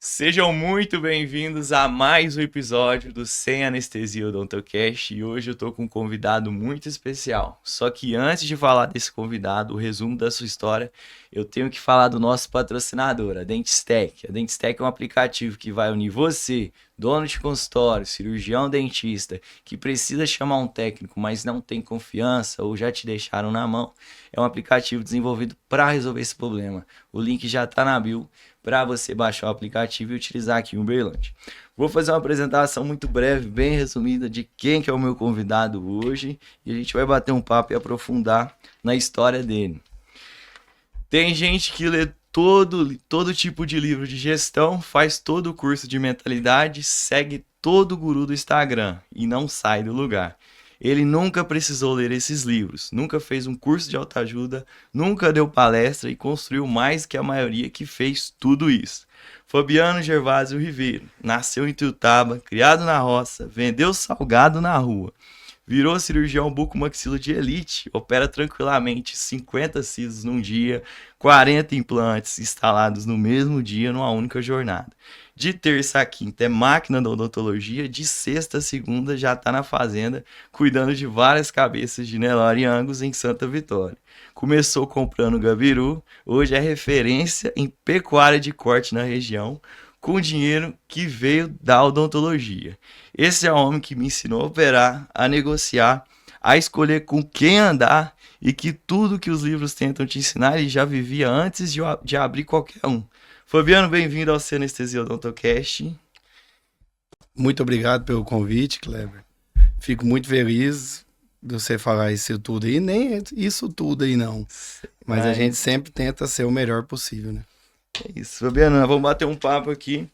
Sejam muito bem-vindos a mais um episódio do Sem Anestesia Odontocast e hoje eu tô com um convidado muito especial. Só que antes de falar desse convidado, o resumo da sua história, eu tenho que falar do nosso patrocinador, a Dentistec. A Dentistec é um aplicativo que vai unir você, dono de consultório, cirurgião dentista, que precisa chamar um técnico, mas não tem confiança ou já te deixaram na mão. É um aplicativo desenvolvido para resolver esse problema. O link já está na bio para você baixar o aplicativo e utilizar aqui em Uberlândia. Vou fazer uma apresentação muito breve, bem resumida de quem que é o meu convidado hoje e a gente vai bater um papo e aprofundar na história dele. Tem gente que lê todo tipo de livro de gestão, faz todo o curso de mentalidade, segue todo o guru do Instagram e não sai do lugar. Ele nunca precisou ler esses livros, nunca fez um curso de autoajuda, nunca deu palestra e construiu mais que a maioria que fez tudo isso. Fabiano Gervásio Ribeiro nasceu em Tuiutaba, criado na roça, vendeu salgado na rua. Virou cirurgião bucomaxilo de elite, opera tranquilamente 50 sisos num dia, 40 implantes instalados no mesmo dia numa única jornada. De terça a quinta é máquina da odontologia, de sexta a segunda já está na fazenda, cuidando de várias cabeças de Nelore e Angus em Santa Vitória. Começou comprando Gabiru, hoje é referência em pecuária de corte na região, com dinheiro que veio da odontologia. Esse é o homem que me ensinou a operar, a negociar, a escolher com quem andar e que tudo que os livros tentam te ensinar ele já vivia antes de abrir qualquer um. Fabiano, bem-vindo ao Sem Anestesia Odontocast. Muito obrigado pelo convite, Kleber. Fico muito feliz de você falar isso tudo aí. Nem isso tudo aí, não. Mas a gente sempre tenta ser o melhor possível, né? É isso, Fabiano. Vamos bater um papo aqui.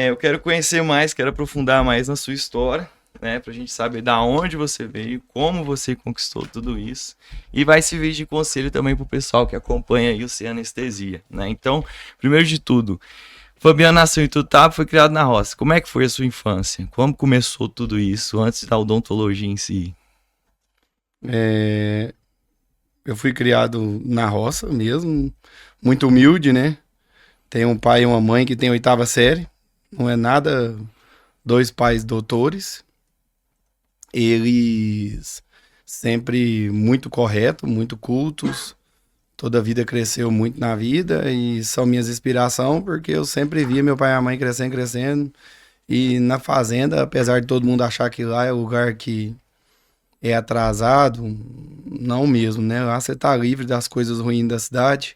Eu quero conhecer mais, quero aprofundar mais na sua história, né? Pra gente saber da onde você veio, como você conquistou tudo isso. E vai servir de conselho também pro pessoal que acompanha aí o Sem Anestesia, né? Então, primeiro de tudo, Fabiano nasceu em Tuiutaba, foi criado na roça. Como é que foi a sua infância? Como começou tudo isso antes da odontologia em si? Eu fui criado na roça mesmo, muito humilde, né? Tenho um pai e uma mãe que tem 8ª série. Não é nada, 2 pais doutores. Eles sempre muito corretos, muito cultos. Toda a vida cresceu muito na vida e são minhas inspirações porque eu sempre via meu pai e a mãe crescendo. E na fazenda, apesar de todo mundo achar que lá é o lugar que é atrasado, não mesmo, né? Lá você tá livre das coisas ruins da cidade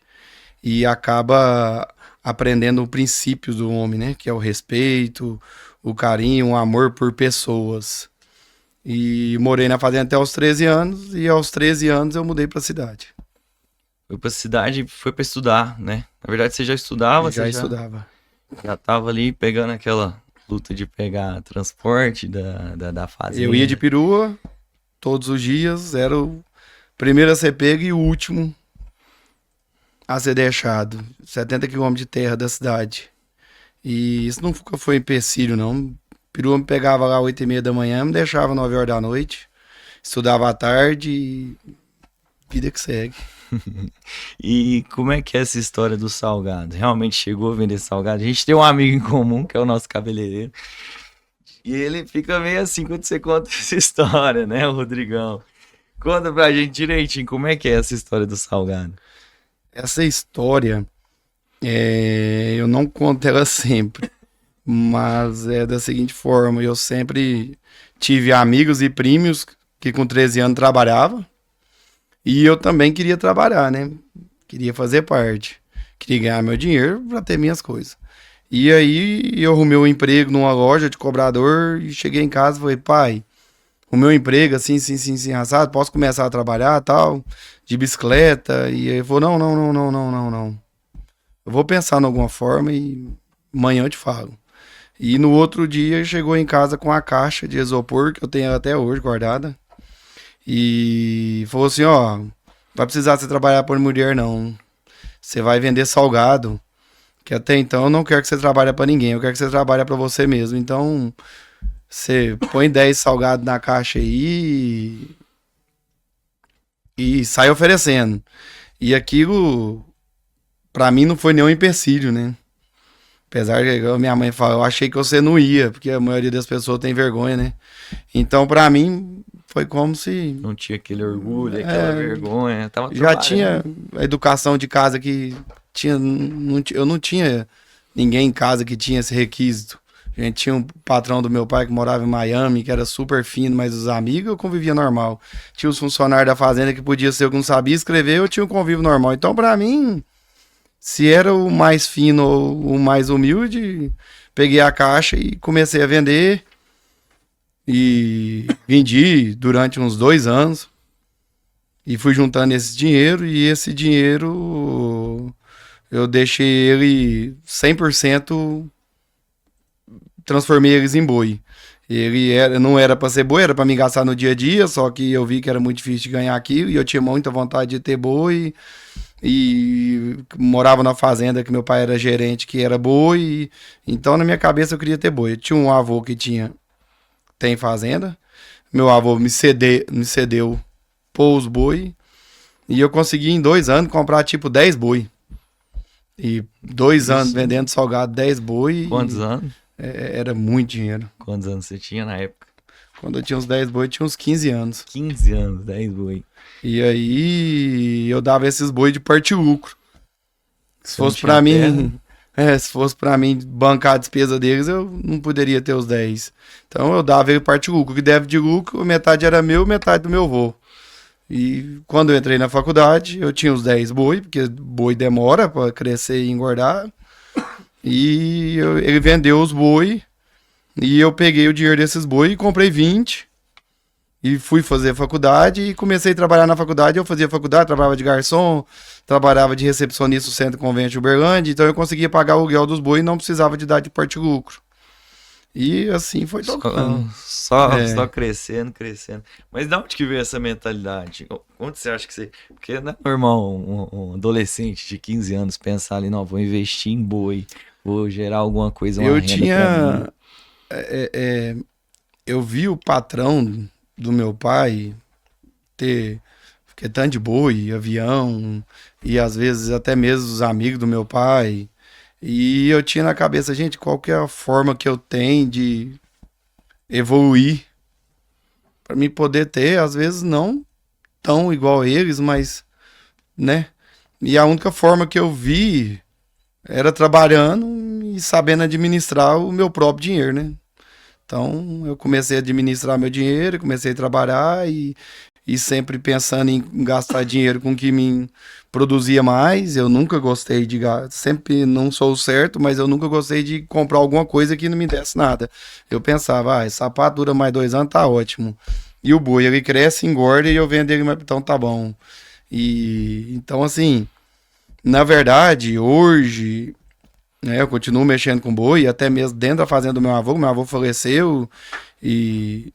e acaba aprendendo o princípio do homem, né? Que é o respeito, o carinho, o amor por pessoas. E morei na fazenda até os 13 anos e aos 13 anos eu mudei para a cidade. Foi pra cidade, foi pra estudar, né? Na verdade, você já estudava, Já estudava. já tava ali pegando aquela luta de pegar transporte da fazenda. Eu ia de perua todos os dias, era o primeiro a ser pego e o último a ser deixado. 70 quilômetros de terra da cidade. E isso nunca foi empecilho, não. Perua me pegava lá às 8h30 da manhã, me deixava 9 horas da noite. Estudava à tarde e vida que segue. E como é que é essa história do salgado? Realmente chegou a vender salgado? A gente tem um amigo em comum, que é o nosso cabeleireiro. E ele fica meio assim quando você conta essa história, né, o Rodrigão? Conta pra gente direitinho como é que é essa história do salgado. Essa história, eu não conto ela sempre, mas é da seguinte forma: eu sempre tive amigos e primos que com 13 anos trabalhavam e eu também queria trabalhar, né? Queria fazer parte, queria ganhar meu dinheiro para ter minhas coisas. E aí eu arrumei um emprego numa loja de cobrador e cheguei em casa e falei: pai, o meu emprego, assim, assado, posso começar a trabalhar, tal, de bicicleta? E ele falou: não. Eu vou pensar em alguma forma e amanhã eu te falo. E no outro dia chegou em casa com a caixa de isopor, que eu tenho até hoje guardada, e falou assim: ó, não vai precisar você trabalhar por mulher, não. Você vai vender salgado, que até então eu não quero que você trabalhe para ninguém, eu quero que você trabalhe para você mesmo. Então, você põe 10 salgados na caixa aí e sai oferecendo. E aquilo, pra mim, não foi nenhum empecilho, né? Apesar que igual minha mãe fala, eu achei que você não ia, porque a maioria das pessoas tem vergonha, né? Então, pra mim, foi como se Não tinha aquele orgulho, aquela vergonha. Tava já trabalhando. tinha a educação de casa que tinha, eu não tinha ninguém em casa que tinha esse requisito. A gente tinha um patrão do meu pai que morava em Miami, que era super fino, mas os amigos eu convivia normal. Tinha os funcionários da fazenda que podia ser eu que não sabia escrever, eu tinha um convívio normal. Então, pra mim, se era o mais fino ou o mais humilde, peguei a caixa e comecei a vender. E vendi durante uns 2 anos. E fui juntando esse dinheiro. E esse dinheiro eu deixei ele 100%, transformei eles em boi. Não era para ser boi, era para me gastar no dia a dia, só que eu vi que era muito difícil de ganhar aquilo e eu tinha muita vontade de ter boi e morava na fazenda que meu pai era gerente, que era boi, então na minha cabeça eu queria ter boi. Eu tinha um avô que tem fazenda, meu avô me cedeu pôs boi e eu consegui em 2 anos comprar tipo 10 boi. E 2 anos vendendo salgado 10 boi. Quantos anos? Era muito dinheiro. Quantos anos você tinha na época? Quando eu tinha uns 10 boi, eu tinha uns 15 anos. 15 anos, 10 boi. E aí eu dava esses boi de parte lucro. Se Você não fosse pra tinha mim, se fosse pra mim bancar a despesa deles, eu não poderia ter os 10. Então eu dava ele parte lucro. O que deve de lucro, metade era meu, metade do meu avô. E quando eu entrei na faculdade, eu tinha os 10 boi, porque boi demora pra crescer e engordar. E ele vendeu os boi. E eu peguei o dinheiro desses boi e comprei 20. E fui fazer faculdade e comecei a trabalhar na faculdade. Eu fazia faculdade, trabalhava de garçom, trabalhava de recepcionista no Centro Convento de Uberlândia. Então eu conseguia pagar o aluguel dos boi e não precisava de dar de parte lucro. E assim foi tocando. Só crescendo, crescendo. Mas de onde que veio essa mentalidade? Onde você acha que você... Porque não é normal um adolescente de 15 anos pensar ali, não, vou investir em boi, vou gerar alguma coisa, uma Eu renda pra mim. tinha... eu vi o patrão do meu pai ter tanto de boi, avião, e às vezes até mesmo os amigos do meu pai. E eu tinha na cabeça, gente, qual que é a forma que eu tenho de evoluir para mim poder ter, às vezes não tão igual eles, mas, né? E a única forma que eu vi era trabalhando e sabendo administrar o meu próprio dinheiro, né? Então eu comecei a administrar meu dinheiro, comecei a trabalhar e sempre pensando em gastar dinheiro com o que me produzia mais. Eu nunca gostei de gastar, sempre não sou o certo, mas eu nunca gostei de comprar alguma coisa que não me desse nada. Eu pensava, esse sapato dura mais 2 anos, tá ótimo. E o boi, ele cresce, engorda e eu vendo ele, então tá bom. E então, assim, na verdade, hoje, né, eu continuo mexendo com boi, até mesmo dentro da fazenda do meu avô faleceu e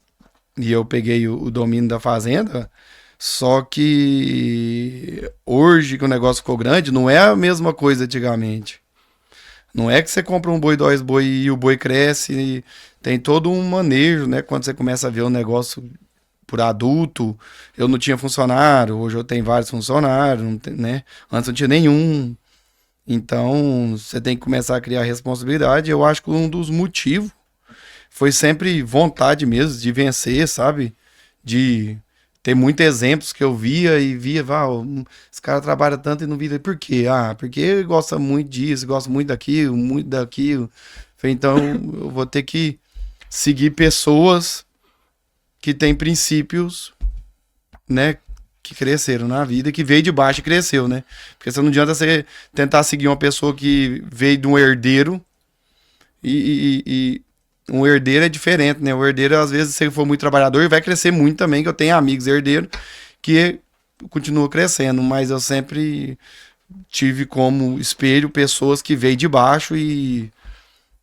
eu peguei o domínio da fazenda. Só que hoje que o negócio ficou grande, não é a mesma coisa antigamente. Não é que você compra um boi, 2 boi e o boi cresce. E tem todo um manejo, né? Quando você começa a ver o negócio por adulto. Eu não tinha funcionário, hoje eu tenho vários funcionários, não tem, né? Antes não tinha nenhum. Então você tem que começar a criar responsabilidade. Eu acho que um dos motivos foi sempre vontade mesmo de vencer, sabe? De ter muitos exemplos que eu via e via, esse cara trabalha tanto e não vira. Por quê? Porque ele gosta muito disso, gosta muito daquilo, muito daquilo. Falei, então eu vou ter que seguir pessoas que têm princípios, né? Que cresceram na vida, que veio de baixo e cresceu, né? Porque você não adianta você tentar seguir uma pessoa que veio de um herdeiro e um herdeiro é diferente, né? O herdeiro, às vezes, se ele for muito trabalhador, vai crescer muito também, que eu tenho amigos herdeiros que continuam crescendo, mas eu sempre tive como espelho pessoas que veio de baixo e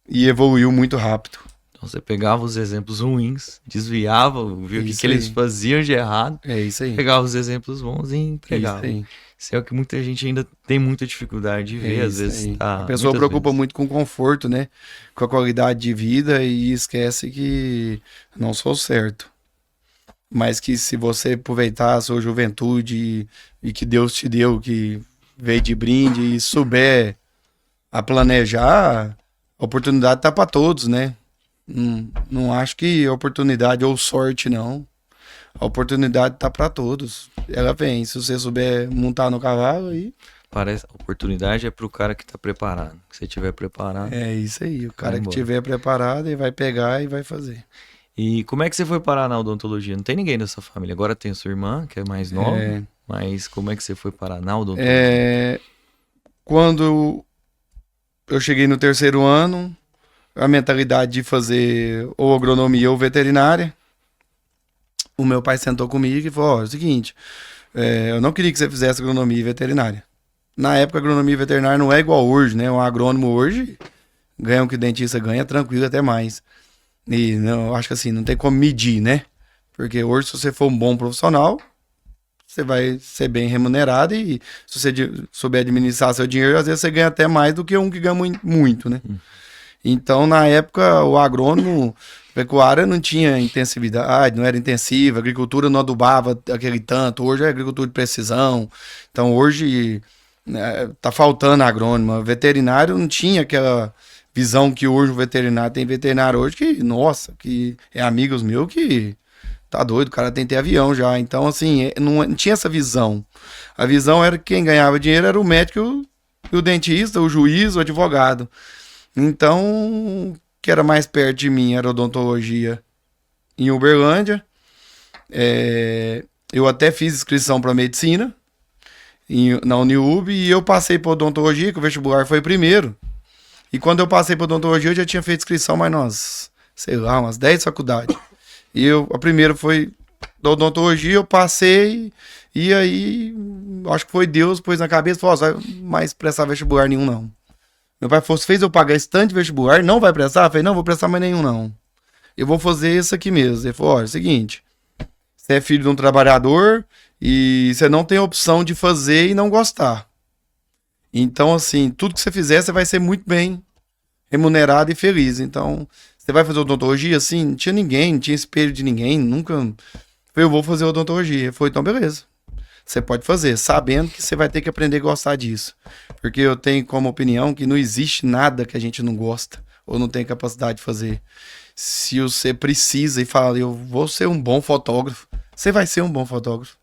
evoluiu muito rápido. Então você pegava os exemplos ruins, desviava, viu o que eles faziam de errado. É isso aí. Pegava os exemplos bons e entregava. Isso é o que muita gente ainda tem muita dificuldade de ver, às vezes. A pessoa preocupa muito com o conforto, né? Com a qualidade de vida e esquece que não sou certo. Mas que se você aproveitar a sua juventude e que Deus te deu, que veio de brinde e souber a planejar, a oportunidade tá para todos, né? Não acho que oportunidade ou sorte, não. A oportunidade tá para todos. Ela vem. Se você souber montar no cavalo, aí Parece a oportunidade é pro cara que tá preparado. Se você tiver preparado. é isso aí. O cara que embora. tiver preparado, ele vai pegar e vai fazer. E como é que você foi parar na odontologia? Não tem ninguém da sua família. Agora tem a sua irmã, que é mais nova. É. Mas como é que você foi parar na odontologia? Quando eu cheguei no terceiro ano, a mentalidade de fazer ou agronomia ou veterinária, o meu pai sentou comigo e falou: ó, é o seguinte, eu não queria que você fizesse agronomia e veterinária. Na época, agronomia e veterinária não é igual hoje, né? Um agrônomo hoje ganha o que o dentista ganha, tranquilo até mais. E não, eu acho que assim, não tem como medir, né? Porque hoje, se você for um bom profissional, você vai ser bem remunerado e se você souber administrar seu dinheiro, às vezes você ganha até mais do que um que ganha muito, né? Então, na época, o agrônomo, pecuária não tinha intensividade, não era intensiva, a agricultura não adubava aquele tanto, hoje é agricultura de precisão. Então, hoje, né, tá faltando agrônomo. Veterinário não tinha aquela visão que hoje o veterinário tem. Veterinário hoje que, nossa, que é amigos meus que tá doido, o cara tem que ter avião já. Então, assim, não tinha essa visão. A visão era que quem ganhava dinheiro era o médico, o dentista, o juiz, o advogado. Então, o que era mais perto de mim era odontologia em Uberlândia. Eu até fiz inscrição para medicina na Uniub e eu passei para odontologia, que o vestibular foi primeiro. E quando eu passei para odontologia, eu já tinha feito inscrição, mas sei lá, umas 10 faculdades. E a primeira foi da odontologia, eu passei, e aí acho que foi Deus, pôs na cabeça e falou: vai mais prestar vestibular nenhum, não. Meu pai falou: fez eu pagar esse tanto de vestibular, não vai prestar? Eu falei: não, vou prestar mais nenhum, não. Eu vou fazer isso aqui mesmo. Ele falou: olha, é o seguinte, você é filho de um trabalhador e você não tem opção de fazer e não gostar. Então, assim, tudo que você fizer, você vai ser muito bem remunerado e feliz. Então, você vai fazer odontologia? Assim, não tinha ninguém, não tinha espelho de ninguém, nunca. Eu vou fazer odontologia. Foi, então beleza. Você pode fazer, sabendo que você vai ter que aprender a gostar disso. Porque eu tenho como opinião que não existe nada que a gente não gosta ou não tem capacidade de fazer. Se você precisa e fala: eu vou ser um bom fotógrafo, você vai ser um bom fotógrafo.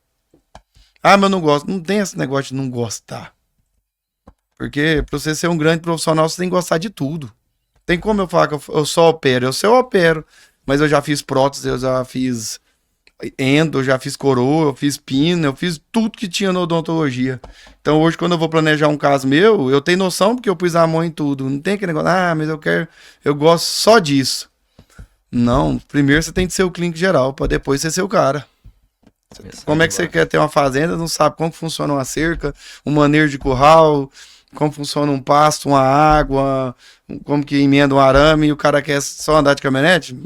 Ah, mas eu não gosto. Não tem esse negócio de não gostar. Porque pra você ser um grande profissional, você tem que gostar de tudo. Tem como eu falar que eu só opero? Eu opero, mas eu já fiz prótese, eu já fiz endo, eu já fiz coroa, eu fiz pino, eu fiz tudo que tinha na odontologia. Então hoje, quando eu vou planejar um caso meu, eu tenho noção porque eu pus a mão em tudo. Não tem aquele negócio: mas eu gosto só disso. Não, primeiro você tem que ser o clínico geral, pra depois você ser o cara. Como é que você quer ter uma fazenda, não sabe como funciona uma cerca, um manejo de curral, como funciona um pasto, uma água, como que emenda um arame, e o cara quer só andar de caminhonete?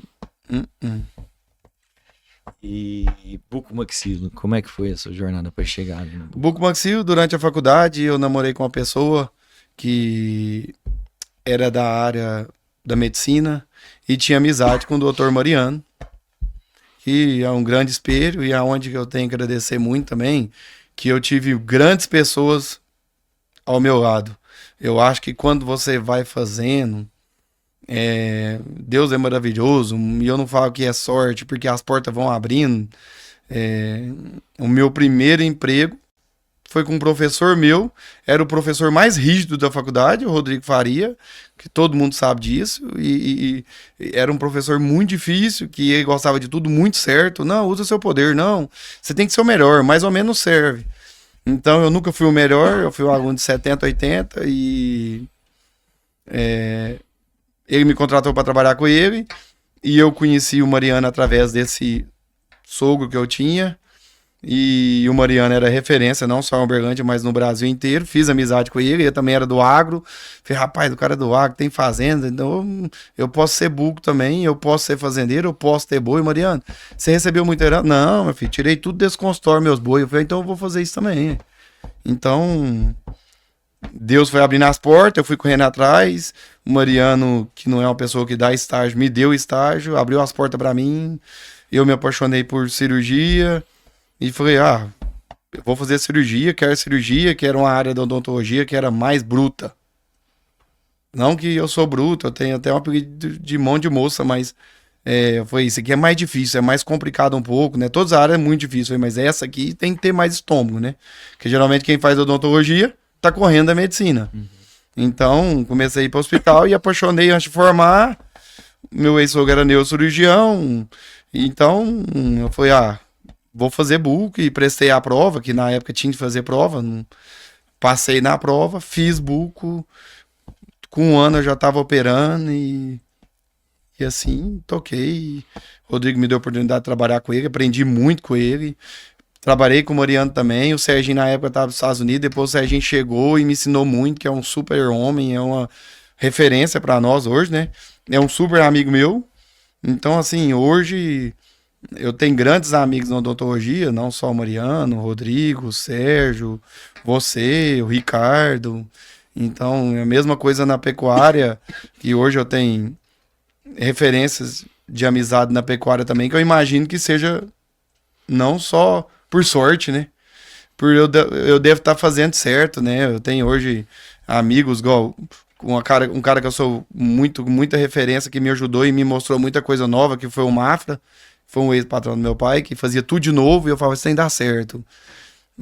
E bucomaxilo, como é que foi essa jornada para chegar ali? Bucomaxilo, durante a faculdade, eu namorei com uma pessoa que era da área da medicina e tinha amizade com o Dr. Mariano, que é um grande espelho e é onde eu tenho que agradecer muito também, que eu tive grandes pessoas ao meu lado. Eu acho que quando você vai fazendo, Deus é maravilhoso, e eu não falo que é sorte, porque as portas vão abrindo. O meu primeiro emprego foi com um professor meu, era o professor mais rígido da faculdade, o Rodrigo Faria, que todo mundo sabe disso, e era um professor muito difícil, que ele gostava de tudo muito certo. Não, usa seu poder, não, você tem que ser o melhor, mais ou menos serve. Então eu nunca fui o melhor, eu fui um aluno de 70, 80 e ele me contratou para trabalhar com ele e eu conheci o Mariano através desse sogro que eu tinha e o Mariano era referência não só em Uberlândia, mas no Brasil inteiro. Fiz amizade com ele também era do agro. Falei: rapaz, o cara é do agro, tem fazenda, então eu posso ser buco também, eu posso ser fazendeiro, eu posso ter boi. Mariano, você recebeu muito herança? Não, meu filho, tirei tudo desse consultório, meus boi. Eu falei: então eu vou fazer isso também. Então Deus foi abrindo as portas, eu fui correndo atrás. O Mariano, que não é uma pessoa que dá estágio, me deu estágio, abriu as portas para mim. Eu me apaixonei por cirurgia e falei: eu vou fazer cirurgia, que era uma área da odontologia que era mais bruta. Não que eu sou bruto, eu tenho até um apelido de mão de moça, mas foi isso aqui é mais difícil, é mais complicado um pouco, né? Todas as áreas é muito difícil, mas essa aqui tem que ter mais estômago, né? Porque geralmente quem faz odontologia tá correndo da medicina. Então, comecei a ir para o hospital e apaixonei antes de formar. Meu ex-sogro era neurocirurgião, então eu falei, vou fazer book e prestei a prova, que na época tinha que fazer prova, passei na prova, fiz buco, com 1 ano eu já estava operando e assim, toquei. O Rodrigo me deu a oportunidade de trabalhar com ele, aprendi muito com ele. Trabalhei com o Mariano também, o Serginho na época estava nos Estados Unidos, depois o Serginho chegou e me ensinou muito, que é um super homem, é uma referência para nós hoje, né? É um super amigo meu. Então, assim, hoje eu tenho grandes amigos na odontologia, não só o Mariano, o Rodrigo, o Sérgio, você, o Ricardo. Então, é a mesma coisa na pecuária, que hoje eu tenho referências de amizade na pecuária também, que eu imagino que seja não só por sorte, né? Eu devo estar fazendo certo, né? Eu tenho hoje amigos, igual um cara que eu sou muita referência, que me ajudou e me mostrou muita coisa nova, que foi o Mafra, foi um ex-patrão do meu pai, que fazia tudo de novo e eu falava, isso tem que dar certo.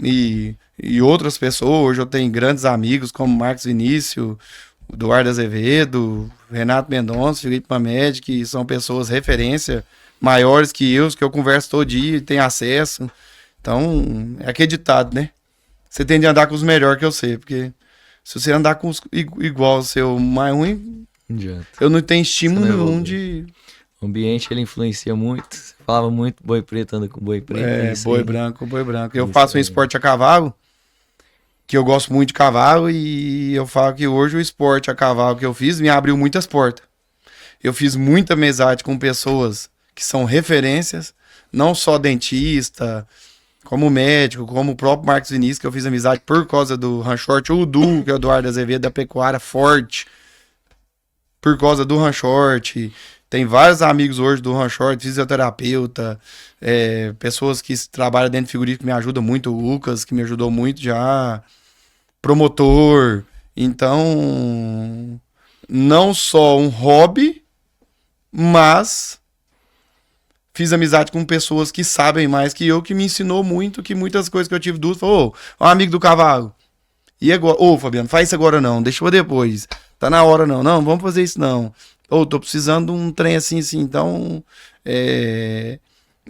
E outras pessoas, hoje eu tenho grandes amigos, como Marcos Vinícius, Eduardo Azevedo, Renato Mendonça, Felipe Mamed, que são pessoas referência, maiores que eu converso todo dia e tenho acesso. Então, é aquele ditado, né? Você tem de andar com os melhores que eu sei, porque se você andar com os igual ao seu mais ruim, eu não tenho estímulo nenhum de... O ambiente, ele influencia muito. Você falava muito boi preto, anda com boi preto. Boi branco, boi branco. Eu faço um esporte a cavalo, que eu gosto muito de cavalo, e eu falo que hoje o esporte a cavalo que eu fiz me abriu muitas portas. Eu fiz muita amizade com pessoas que são referências, não só dentista, como médico, como o próprio Marcos Vinícius, que eu fiz amizade por causa do Ranchort, o Du, que é o Eduardo Azevedo, da pecuária forte, por causa do Ranchort. Tem vários amigos hoje do Ranchort, fisioterapeuta, pessoas que trabalham dentro de frigorífico que me ajudam muito, o Lucas, que me ajudou muito já, promotor. Então, não só um hobby, mas fiz amizade com pessoas que sabem mais que eu, que me ensinou muito, que muitas coisas que eu tive dúvida, falou, um amigo do cavalo, e agora? Fabiano, faz isso agora não, deixa eu depois, tá na hora não, vamos fazer isso não. Tô precisando de um trem assim. Então,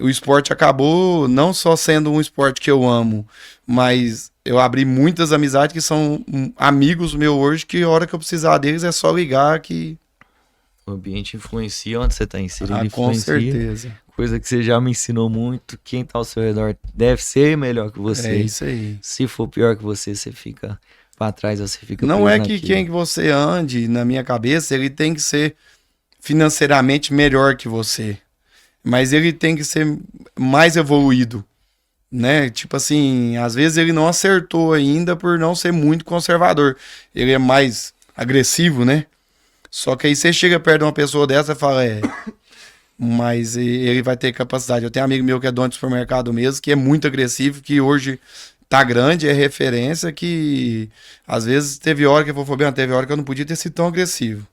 o esporte acabou não só sendo um esporte que eu amo, mas eu abri muitas amizades que são amigos meus hoje, que a hora que eu precisar deles é só ligar que... O ambiente influencia onde você está inserido, influencia. Com certeza. Coisa que você já me ensinou muito, quem tá ao seu redor deve ser melhor que você. É isso aí. Se for pior que você fica para trás, você fica não é que quem que você ande, na minha cabeça, ele tem que ser financeiramente melhor que você, mas ele tem que ser mais evoluído, né? Tipo assim, às vezes ele não acertou ainda por não ser muito conservador, ele é mais agressivo, né? Só que aí você chega perto de uma pessoa dessa e fala, mas ele vai ter capacidade. Eu tenho um amigo meu que é dono de supermercado mesmo, que é muito agressivo, que hoje tá grande, é referência, que às vezes teve hora que eu teve hora que eu não podia ter sido tão agressivo,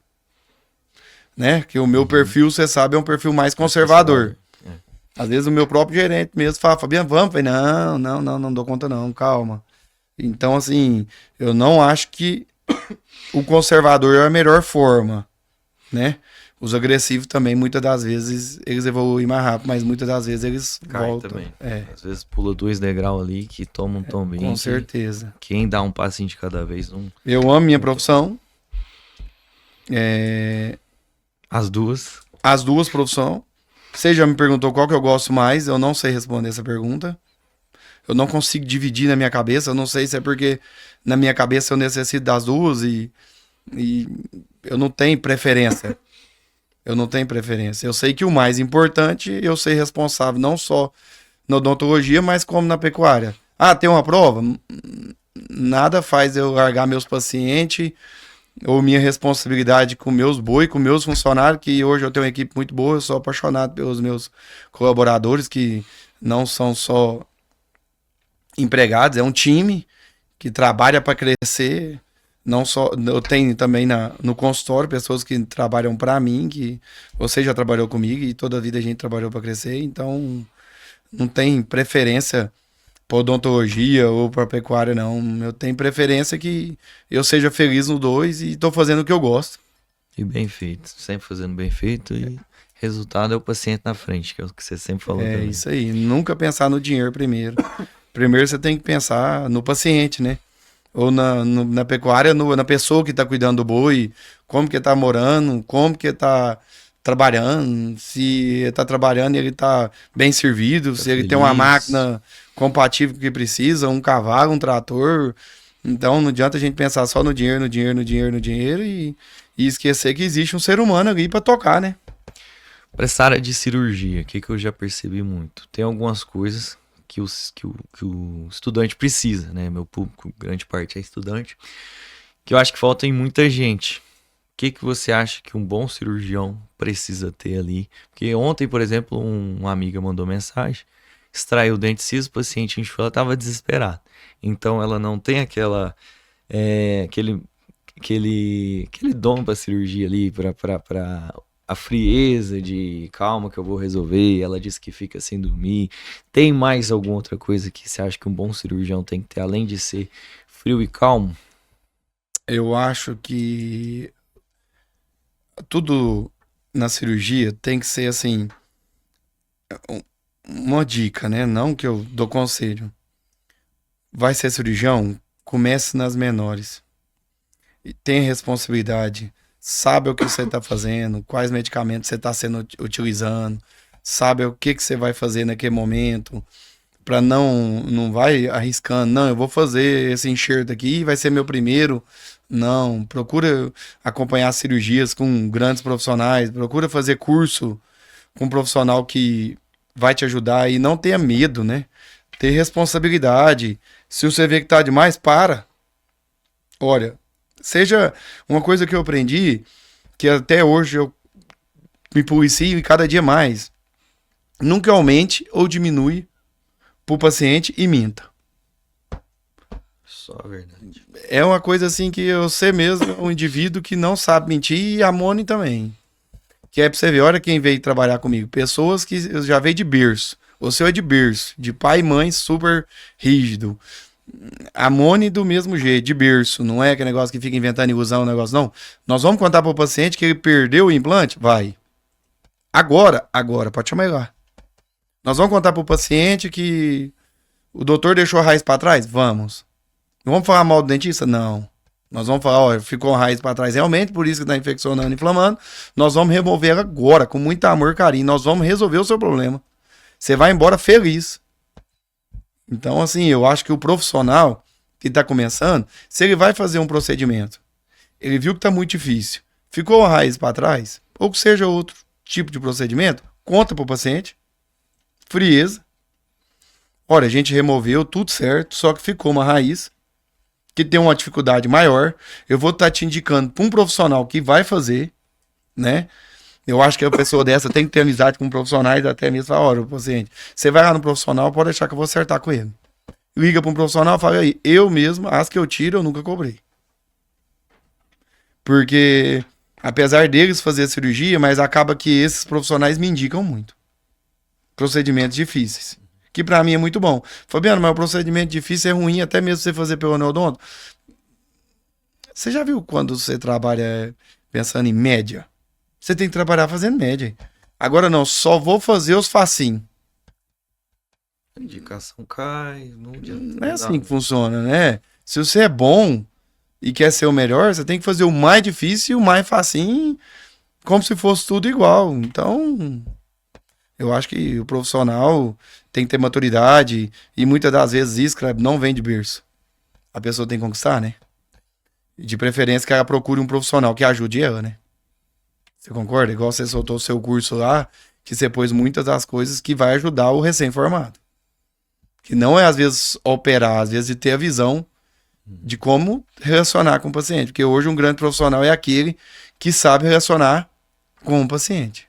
né? Que o meu perfil, você sabe, é um perfil mais conservador. Às vezes o meu próprio gerente mesmo fala, Fabiano, vamos? Eu falei, não dou conta não, calma. Então, assim, eu não acho que o conservador é a melhor forma, né? Os agressivos também, muitas das vezes, eles evoluem mais rápido, mas muitas das vezes eles voltam. Também. Às vezes pula 2 degraus ali, que tomam tão bem. Com certeza. Quem dá um passinho de cada vez, não... Eu amo minha profissão. As duas. As duas profissões. Você já me perguntou qual que eu gosto mais, eu não sei responder essa pergunta. Eu não consigo dividir na minha cabeça, eu não sei se é porque na minha cabeça eu necessito das duas e eu não tenho preferência. Eu sei que o mais importante, eu ser responsável não só na odontologia, mas como na pecuária. Tem uma prova? Nada faz eu largar meus pacientes ou minha responsabilidade com meus boi, com meus funcionários, que hoje eu tenho uma equipe muito boa, eu sou apaixonado pelos meus colaboradores, que não são só empregados, é um time que trabalha para crescer. Não só, eu tenho também no consultório pessoas que trabalham para mim, que você já trabalhou comigo e toda a vida a gente trabalhou para crescer, então não tem preferência para odontologia ou para pecuária, não. Eu tenho preferência que eu seja feliz no dois e tô fazendo o que eu gosto. E bem feito, sempre fazendo bem feito e resultado é o paciente na frente, que é o que você sempre falou É também. isso aí, nunca pensar no dinheiro primeiro. Primeiro você tem que pensar no paciente, né? Ou na pecuária, na pessoa que está cuidando do boi, como que está morando, como que está trabalhando, se está trabalhando ele está bem servido, Tá se ele tem uma feliz. máquina compatível com o que precisa, um cavalo, um trator. Então não adianta a gente pensar só no dinheiro, no dinheiro, no dinheiro, no dinheiro e esquecer que existe um ser humano ali para tocar, né? Para essa área de cirurgia, o que, que eu já percebi muito? Tem algumas coisas que o estudante precisa, né? Meu público, grande parte é estudante, que eu acho que falta em muita gente. O que você acha que um bom cirurgião precisa ter ali? Porque ontem, por exemplo, uma amiga mandou mensagem, extraiu o dente ciso, o paciente inchou, ela estava desesperada. Então ela não tem aquele dom para cirurgia ali, para a frieza de calma que eu vou resolver. Ela disse que fica sem dormir. Tem mais alguma outra coisa que você acha que um bom cirurgião tem que ter, além de ser frio e calmo? Eu acho que tudo na cirurgia tem que ser assim, um- uma dica, né? Não que eu dou conselho. Vai ser cirurgião? Comece nas menores. E tenha responsabilidade. Sabe o que você está fazendo, quais medicamentos você está sendo utilizando, sabe o que você vai fazer naquele momento, para não vai arriscando, não, eu vou fazer esse enxerto aqui, vai ser meu primeiro. Não, procura acompanhar cirurgias com grandes profissionais, procura fazer curso com um profissional que vai te ajudar e não tenha medo, né? Ter responsabilidade. Se você vê que tá demais, para. Olha, seja uma coisa que eu aprendi, que até hoje eu me policio e cada dia mais. Nunca aumente ou diminui pro paciente e minta. Só a verdade. É uma coisa assim que você mesmo é um indivíduo que não sabe mentir e a Moni também. Que é pra você ver, olha quem veio trabalhar comigo. Pessoas que já veio de berço. O seu é de berço, de pai e mãe super rígido. A Moni do mesmo jeito, de berço. Não é aquele negócio que fica inventando ilusão, um negócio, não. Nós vamos contar pro paciente que ele perdeu o implante? Vai. Agora, pode chamar ele lá. Nós vamos contar pro paciente que o doutor deixou a raiz pra trás? Vamos. Não vamos falar mal do dentista? Não. Nós vamos falar, ó, ficou a raiz pra trás realmente, por isso que tá infeccionando, inflamando. Nós vamos remover ela agora, com muito amor e carinho. Nós vamos resolver o seu problema. Você vai embora feliz. Então, assim, eu acho que o profissional que está começando, se ele vai fazer um procedimento, ele viu que está muito difícil, ficou a raiz para trás, ou que seja outro tipo de procedimento, conta para o paciente, frieza. Olha, a gente removeu tudo certo, só que ficou uma raiz que tem uma dificuldade maior. Eu vou estar te indicando para um profissional que vai fazer, né? Eu acho que a pessoa dessa tem que ter amizade com profissionais, até mesmo falar, olha, paciente, você vai lá no profissional, pode deixar que eu vou acertar com ele. Liga para um profissional e fala aí, eu mesmo, as que eu tiro, eu nunca cobrei. Porque, apesar deles fazer cirurgia, mas acaba que esses profissionais me indicam muito. Procedimentos difíceis. Que pra mim é muito bom. Fabiano, mas o procedimento difícil é ruim, até mesmo você fazer pelo neodonto. Você já viu quando você trabalha pensando em média? Você tem que trabalhar fazendo média. Agora não, só vou fazer os facinhos. A indicação cai, não adianta. Não é assim que funciona, né? Se você é bom e quer ser o melhor, você tem que fazer o mais difícil e o mais facinho, como se fosse tudo igual. Então, eu acho que o profissional tem que ter maturidade e muitas das vezes isso, cara, não vem de berço. A pessoa tem que conquistar, né? E de preferência que ela procure um profissional que ajude ela, né? Você concorda? Igual você soltou o seu curso lá, que você pôs muitas das coisas que vai ajudar o recém-formado. Que não é, às vezes, operar, às vezes, de ter a visão de como relacionar com o paciente. Porque hoje um grande profissional é aquele que sabe relacionar com o paciente.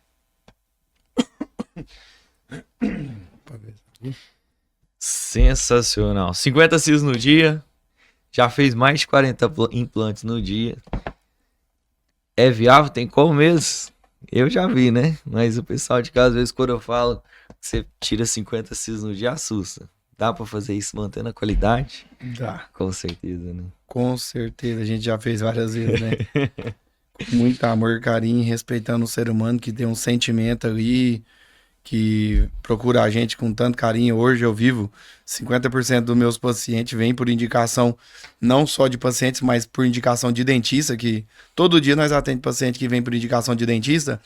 Sensacional. 50 cis no dia. já fez mais de 40 implantes no dia. É viável? Tem como mesmo? Eu já vi, né? Mas o pessoal de casa, às vezes, quando eu falo que você tira 50 cis no dia, assusta. Dá pra fazer isso mantendo a qualidade? Dá. Com certeza, né? Com certeza, a gente já fez várias vezes, né? Com muito amor, carinho, respeitando o ser humano que tem um sentimento ali, que procura a gente com tanto carinho. Hoje eu vivo, 50% dos meus pacientes vêm por indicação, não só de pacientes, mas por indicação de dentista, que todo dia nós atendemos paciente que vem por indicação de dentista.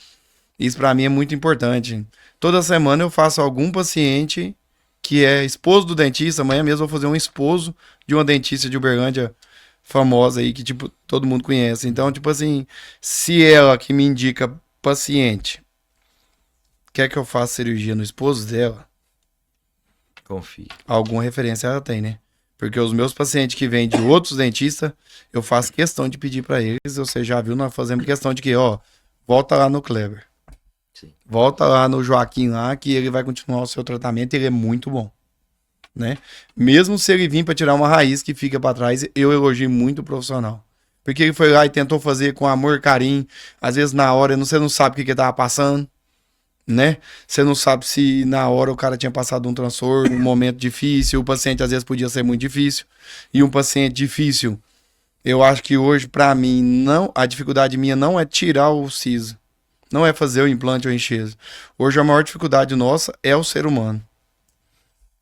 Isso para mim é muito importante. Toda semana eu faço algum paciente que é esposo do dentista. Amanhã mesmo eu vou fazer um esposo de uma dentista de Uberlândia famosa aí, que tipo todo mundo conhece. Então, tipo assim, se ela que me indica paciente quer que eu faça cirurgia no esposo dela, Confio. alguma referência ela tem, né? Porque os meus pacientes que vêm de outros dentistas, eu faço questão de pedir para eles. Você já viu, nós fazemos questão de que, ó, volta lá no Kleber. Sim. Volta lá no Joaquim lá, que ele vai continuar o seu tratamento, ele é muito bom, né? Mesmo se ele vir para tirar uma raiz que fica para trás, eu elogio muito o profissional. Porque ele foi lá e tentou fazer com amor, carinho, às vezes na hora você não sabe o que ele tava passando, né? Você não sabe se na hora o cara tinha passado um transtorno, um momento difícil, o paciente às vezes podia ser muito difícil. E um paciente difícil, eu acho que hoje, para mim, não, a dificuldade minha não é tirar o siso, não é fazer o implante ou enxerto. Hoje a maior dificuldade nossa é o ser humano.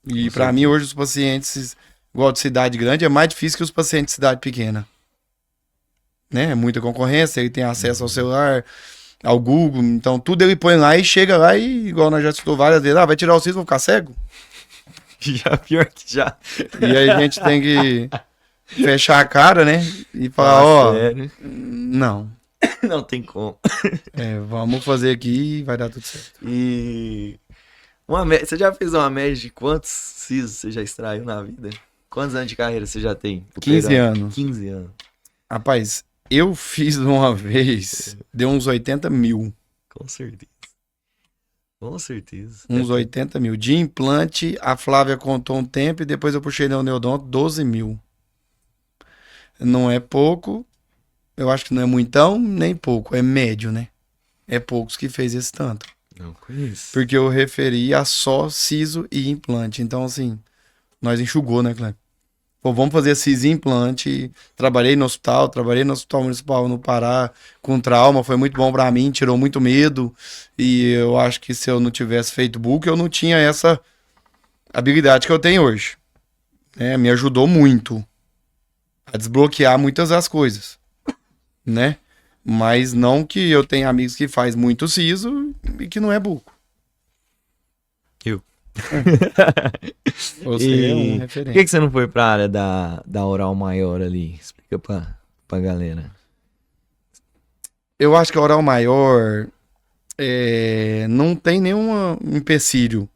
E para mim hoje os pacientes, igual de cidade grande, é mais difícil que os pacientes de cidade pequena. Né? É muita concorrência, ele tem acesso ao celular, ao Google, então tudo ele põe lá e chega lá e, igual nós já estudou várias vezes, vai tirar o siso, vou ficar cego? Já, pior que já. E aí a gente tem que fechar a cara, né? E falar, ó, sério? não. Não tem como. Vamos fazer aqui e vai dar tudo certo. E você já fez uma média de quantos sisos você já extraiu na vida? Quantos anos de carreira você já tem? 15 anos. 15 anos. Rapaz, eu fiz uma vez, deu uns 80 mil. Com certeza. Com certeza. Uns 80 mil. De implante, a Flávia contou um tempo e depois eu puxei no Neodonto 12 mil. Não é pouco, eu acho que não é muitão, nem pouco, é médio, né? É poucos que fez esse tanto. Não conheço. Porque eu referi a só siso e implante. Então, assim, nós enxugou, né, Cleber? Pô, vamos fazer siso e implante. Trabalhei no hospital municipal no Pará com trauma, foi muito bom pra mim, tirou muito medo. E eu acho que se eu não tivesse feito book, eu não tinha essa habilidade que eu tenho hoje. Me ajudou muito a desbloquear muitas das coisas, né? Mas não que eu tenha amigos que faz muito siso e que não é buco. Eu. Você é um Por referente. que você não foi pra área da oral maior ali? Explica pra galera. Eu acho que a oral maior não tem nenhum empecilho.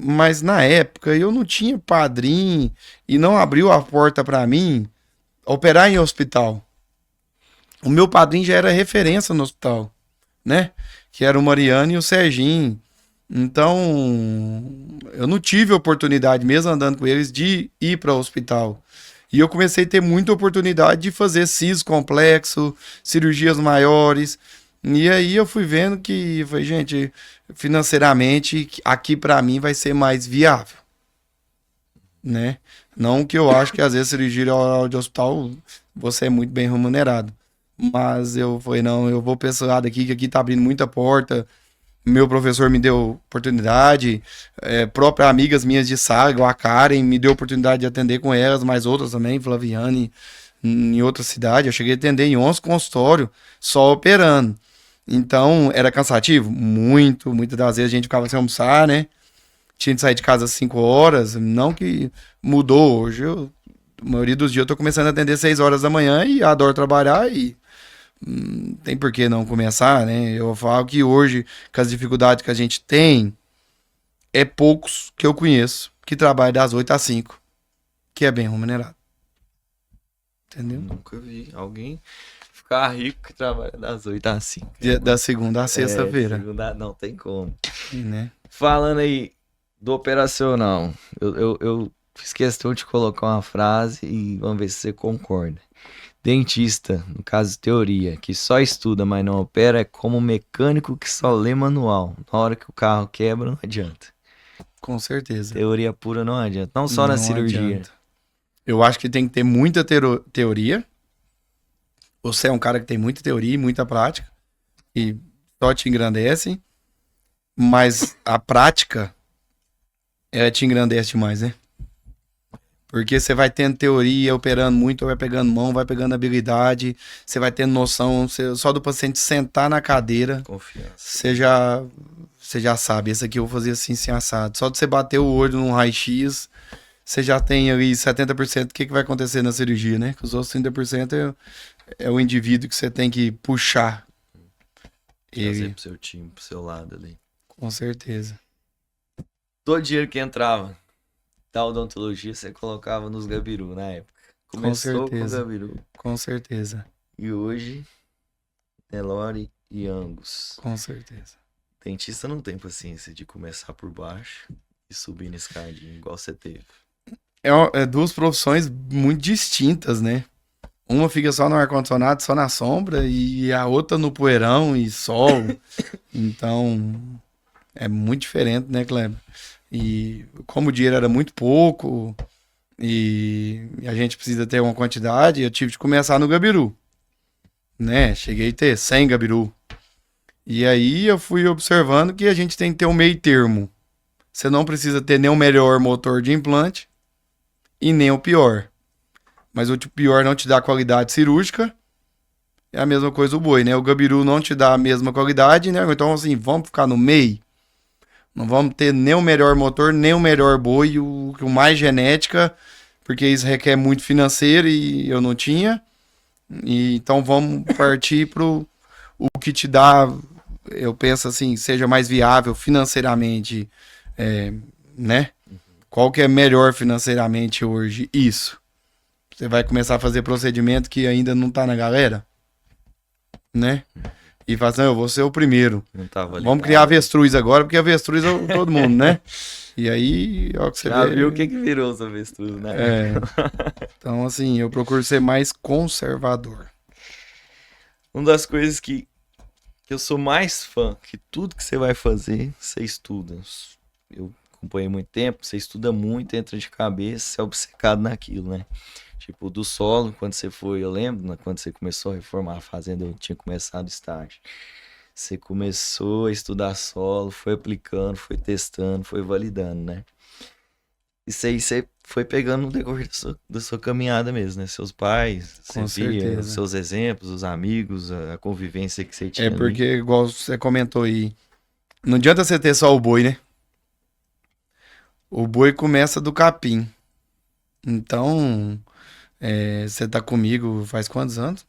Mas na época eu não tinha padrinho e não abriu a porta pra mim operar em hospital. O meu padrinho já era referência no hospital, né? Que era o Mariano e o Serginho. Então, eu não tive oportunidade, mesmo andando com eles, de ir para o hospital. E eu comecei a ter muita oportunidade de fazer siso complexo, cirurgias maiores. E aí eu fui vendo que, gente, financeiramente, aqui para mim vai ser mais viável, né? Não que eu acho que às vezes cirurgia oral de hospital você é muito bem remunerado. Mas eu falei, não, eu vou pra esse lado aqui, que aqui tá abrindo muita porta. Meu professor me deu oportunidade, próprias amigas minhas de sala, igual a Karen, me deu oportunidade de atender com elas, mais outras também, Flaviane, em outra cidade. Eu cheguei a atender em 11 consultórios, só operando. Então, era cansativo? Muito. Muitas das vezes a gente ficava sem almoçar, né? Tinha de sair de casa às 5 horas. Não que mudou. Hoje, a maioria dos dias eu tô começando a atender 6 horas da manhã e adoro trabalhar e tem por que não começar, né? Eu falo que hoje, com as dificuldades que a gente tem, é poucos que eu conheço que trabalham das 8 às 5, que é bem remunerado. Entendeu? Nunca vi alguém ficar rico que trabalha das 8 às 5. Da segunda à sexta-feira. Não tem como. Né? Falando aí do operacional, eu fiz questão de colocar uma frase e vamos ver se você concorda. Dentista, no caso teoria, que só estuda, mas não opera, é como um mecânico que só lê manual. Na hora que o carro quebra, não adianta. Com certeza. Teoria pura não adianta. Não só na Não cirurgia. adianta. Eu acho que tem que ter muita teoria. Você é um cara que tem muita teoria e muita prática. E só te engrandece. Mas a prática, ela te engrandece demais, né? Porque você vai tendo teoria, operando muito, vai pegando mão, vai pegando habilidade, você vai tendo noção, só do paciente sentar na cadeira, Confiança. você já sabe, esse aqui eu vou fazer assim, assim, assado. Só de você bater o olho num raio-x, você já tem ali 70% do que vai acontecer na cirurgia, né? Que os outros 30% é o indivíduo que você tem que puxar. Trazer pro seu time, pro seu lado ali. Com certeza. Todo dinheiro que entrava da odontologia, você colocava nos gabiru na época. Começou com o gabiru. Com certeza. E hoje, Nelore e Angus. Com certeza. Dentista não tem paciência de começar por baixo e subir na escadinha, igual você teve. É duas profissões muito distintas, né? Uma fica só no ar-condicionado, só na sombra, e a outra no poeirão e sol. Então, é muito diferente, né, Kleber? E como o dinheiro era muito pouco e a gente precisa ter uma quantidade, eu tive de começar no gabiru, né? Cheguei a ter 100 gabiru. E aí eu fui observando que a gente tem que ter um meio termo. Você não precisa ter nem o melhor motor de implante e nem o pior. Mas o pior não te dá qualidade cirúrgica. É a mesma coisa o boi, né? O gabiru não te dá a mesma qualidade, né? Então, assim, vamos ficar no meio. Não vamos ter nem o melhor motor, nem o melhor boi, o mais genética, porque isso requer muito financeiro e eu não tinha. E, então vamos partir pro o que te dá, eu penso assim, seja mais viável financeiramente, né? Qual que é melhor financeiramente hoje? Isso. Você vai começar a fazer procedimento que ainda não tá na galera, né? E fala assim, eu vou ser o primeiro. Vamos criar avestruz agora, porque avestruz é todo mundo, né? E aí, ó, que você já vê... viu o que virou os avestruz, né? Então, assim, eu procuro ser mais conservador. Uma das coisas que eu sou mais fã, que tudo que você vai fazer, você estuda. Eu acompanhei muito tempo, você estuda muito, entra de cabeça, você é obcecado naquilo, né? Tipo, do solo, quando você foi, eu lembro, né, quando você começou a reformar a fazenda, eu tinha começado o estágio. Você começou a estudar solo, foi aplicando, foi testando, foi validando, né? Isso aí você foi pegando no decorrer da sua caminhada mesmo, né? Seus pais, Com você via, certeza. os seus exemplos, os amigos, a convivência que você tinha. É porque, igual você comentou aí, não adianta você ter só o boi, né? O boi começa do capim. Então, você tá comigo faz quantos anos?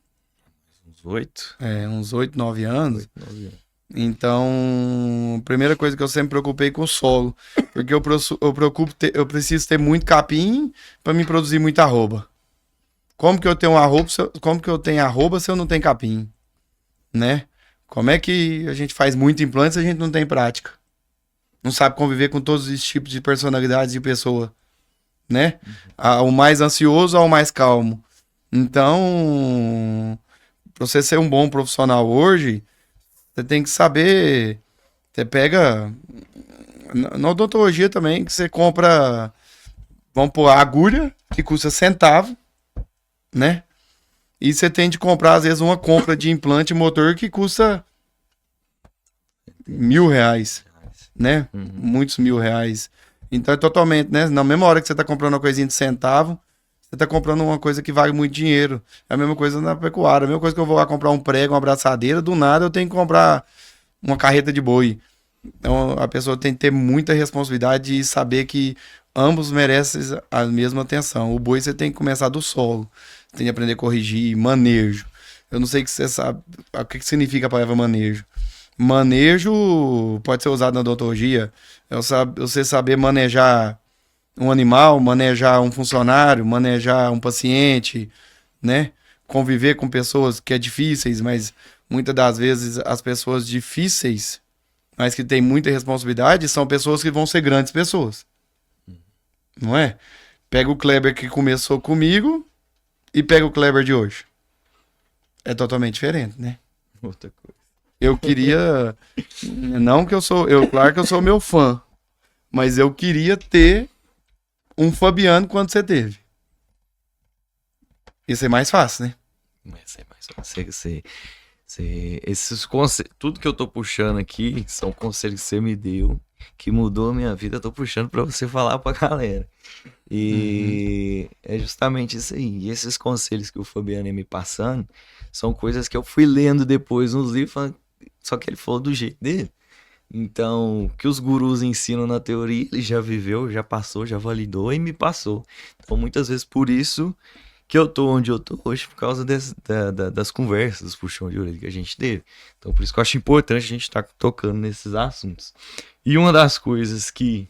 Uns 8. Uns 8, 9 anos. 8, 9 anos. Então, a primeira coisa que eu sempre preocupei com o solo, porque eu preciso ter muito capim para me produzir muita arroba. Como que eu tenho arroba se eu não tenho capim, né? Como é que a gente faz muito implante se a gente não tem prática? Não sabe conviver com todos os tipos de personalidades de pessoa, né? O mais ansioso ao mais calmo. Então, para você ser um bom profissional hoje, você tem que saber. Você pega. Na odontologia também, que você compra. Vamos pôr a agulha, que custa centavo, né? E você tem de comprar, às vezes, uma compra de implante motor que custa R$1.000, né? Muitos R$1.000. Então é totalmente, né? Na mesma hora que você tá comprando uma coisinha de centavo, você tá comprando uma coisa que vale muito dinheiro. É a mesma coisa na pecuária. A mesma coisa que eu vou lá comprar um prego, uma abraçadeira, do nada eu tenho que comprar uma carreta de boi. Então a pessoa tem que ter muita responsabilidade e saber que ambos merecem a mesma atenção. O boi você tem que começar do solo. Você tem que aprender a corrigir, manejo. Eu não sei que você sabe o que significa a palavra manejo. Manejo pode ser usado na odontologia. Você saber manejar um animal, manejar um funcionário, manejar um paciente, né? Conviver com pessoas que é difíceis, mas muitas das vezes as pessoas difíceis, mas que têm muita responsabilidade, são pessoas que vão ser grandes pessoas. Não é? Pega o Kleber que começou comigo e pega o Kleber de hoje. É totalmente diferente, né? Outra coisa. Eu queria. Não que eu sou. Claro que eu sou meu fã. Mas eu queria ter um Fabiano quando você teve. Isso é mais fácil, né? Mas é mais esses conselhos, tudo que eu tô puxando aqui são conselhos que você me deu, que mudou a minha vida, eu tô puxando pra você falar pra galera. E é justamente isso aí. E esses conselhos que o Fabiano ia me passando são coisas que eu fui lendo depois nos livros, só que ele falou do jeito dele. Então, o que os gurus ensinam na teoria, ele já viveu, já passou, já validou e me passou. Então, muitas vezes por isso que eu tô onde eu tô hoje, por causa das conversas, dos puxões de orelha que a gente teve. Então, por isso que eu acho importante a gente estar tocando nesses assuntos. E uma das coisas que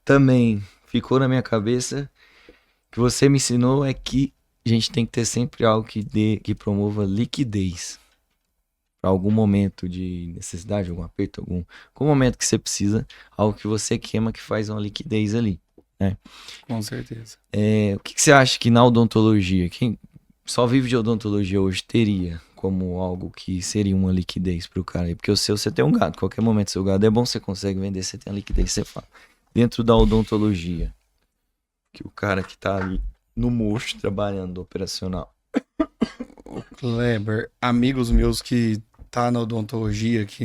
também ficou na minha cabeça, que você me ensinou, é que a gente tem que ter sempre algo que promova liquidez. Para algum momento de necessidade, algum aperto, algum momento que você precisa, algo que você queima que faz uma liquidez ali, né? Com certeza. O que você acha que na odontologia, quem só vive de odontologia hoje teria como algo que seria uma liquidez para o cara aí? Porque o seu, você tem um gado, qualquer momento seu gado é bom, você consegue vender, você tem a liquidez, você fala. Dentro da odontologia, que o cara que tá ali no mocho trabalhando operacional. O Kleber, amigos meus que tá na odontologia, que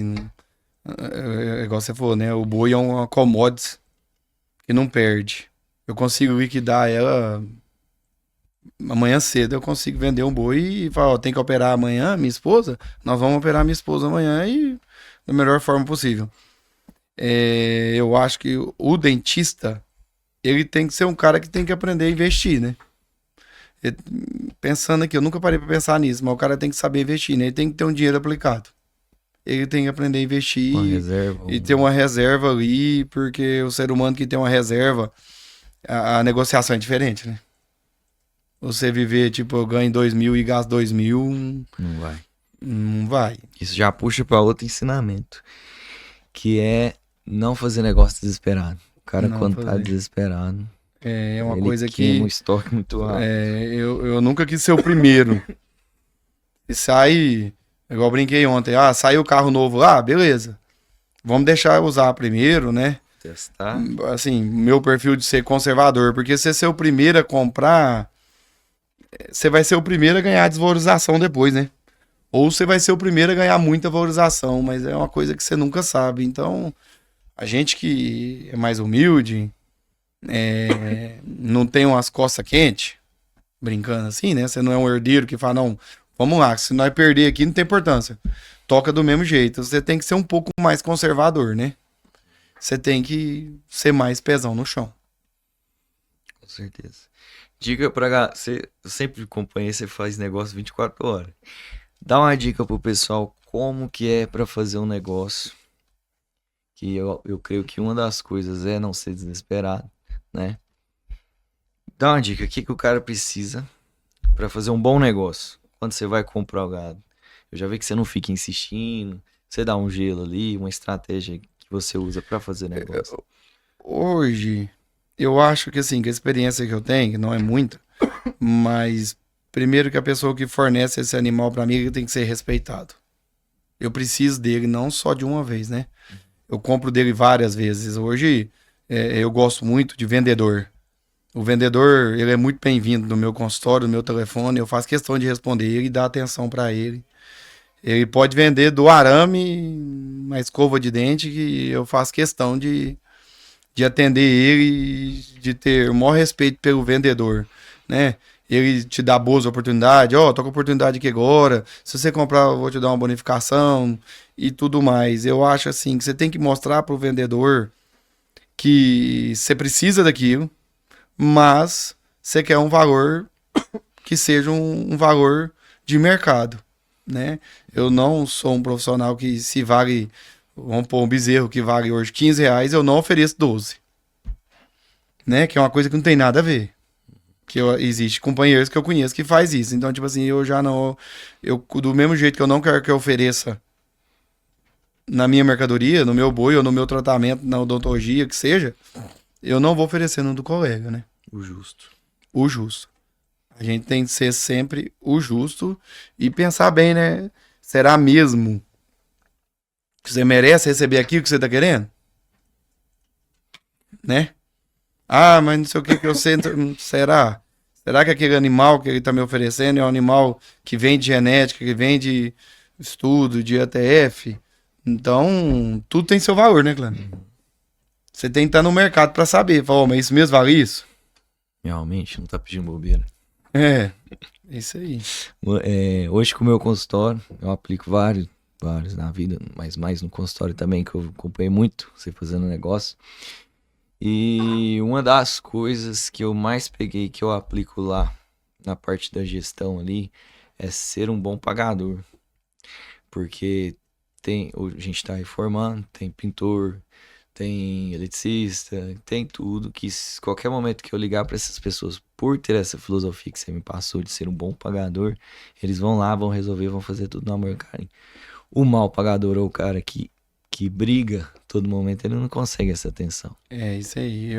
igual você falou, né? O boi é uma commodity que não perde. Eu consigo liquidar ela amanhã cedo, eu consigo vender um boi e falar, ó, tem que operar amanhã, minha esposa, nós vamos operar minha esposa amanhã e da melhor forma possível. Eu acho que o dentista, ele tem que ser um cara que tem que aprender a investir, né? Pensando aqui, eu nunca parei pra pensar nisso, mas o cara tem que saber investir, né? Ele tem que ter um dinheiro aplicado. Ele tem que aprender a investir e ter uma reserva ali, porque o ser humano que tem uma reserva, a negociação é diferente, né? Você viver, tipo, eu ganho 2.000 e gasto 2.000... Não vai. Não vai. Isso já puxa para outro ensinamento, que é não fazer negócio desesperado. O cara, Não quando fazer. tá desesperado, É uma ele coisa queima que um estoque muito alto. eu nunca quis ser o primeiro. E sai, igual eu brinquei ontem, saiu o carro novo lá, beleza. Vamos deixar eu usar primeiro, né? Testar. Assim, meu perfil de ser conservador, porque se você ser o primeiro a comprar, você vai ser o primeiro a ganhar desvalorização depois, né? Ou você vai ser o primeiro a ganhar muita valorização, mas é uma coisa que você nunca sabe. Então, a gente que é mais humilde, não tem umas costas quentes, brincando assim, né? Você não é um herdeiro que fala, não, vamos lá, se nós perder aqui não tem importância. Toca do mesmo jeito. Você tem que ser um pouco mais conservador, né? Você tem que ser mais pezão no chão. Com certeza. Dica pra galera, eu sempre acompanhei, você faz negócio 24 horas. Dá uma dica pro pessoal como que é pra fazer um negócio. Que eu creio que uma das coisas é não ser desesperado, né? Dá uma dica, o que o cara precisa pra fazer um bom negócio quando você vai comprar o gado. Eu já vi que você não fica insistindo, você dá um gelo ali, uma estratégia que você usa pra fazer negócio. Hoje, eu acho que assim, que a experiência que eu tenho, que não é muita, mas primeiro que a pessoa que fornece esse animal pra mim ele tem que ser respeitado. Eu preciso dele não só de uma vez, né? Eu compro dele várias vezes. Hoje, eu gosto muito de vendedor. O vendedor, ele é muito bem-vindo no meu consultório, no meu telefone. Eu faço questão de responder ele e dar atenção pra ele. Ele pode vender do arame, uma escova de dente, que eu faço questão de atender ele e de ter o maior respeito pelo vendedor, né? Ele te dá boas oportunidades, tô com oportunidade aqui agora, se você comprar eu vou te dar uma bonificação e tudo mais. Eu acho assim que você tem que mostrar pro vendedor que você precisa daquilo, mas você quer um valor que seja um valor de mercado, né? Eu não sou um profissional que se vale, vamos pôr um bezerro que vale hoje R$15, eu não ofereço 12, né? Que é uma coisa que não tem nada a ver. Existe companheiros que eu conheço que faz isso. Então, tipo assim, eu já não... do mesmo jeito que eu não quero que eu ofereça na minha mercadoria, no meu boi ou no meu tratamento, na odontologia, que seja, eu não vou oferecer no do colega, né? O justo. O justo. A gente tem que ser sempre o justo e pensar bem, né? Será mesmo que você merece receber aquilo que você tá querendo? Né? Ah, mas não sei o que eu sei. Será? Será que aquele animal que ele tá me oferecendo é um animal que vem de genética, que vem de estudo, de ETF? Então, tudo tem seu valor, né, Clã? Você tem que estar no mercado pra saber. Falar, mas isso mesmo vale isso? Realmente, não tá pedindo bobeira. É isso aí. Hoje com o meu consultório, eu aplico vários na vida, mas mais no consultório também, que eu acompanhei muito você fazendo negócio. E uma das coisas que eu mais peguei, que eu aplico lá na parte da gestão ali, é ser um bom pagador. Porque a gente tá reformando, tem pintor, tem eletricista, tem tudo, que qualquer momento que eu ligar para essas pessoas, por ter essa filosofia que você me passou de ser um bom pagador, eles vão lá, vão resolver, vão fazer tudo no amor e carinho. O mau pagador ou o cara que briga todo momento, ele não consegue essa atenção. É isso aí.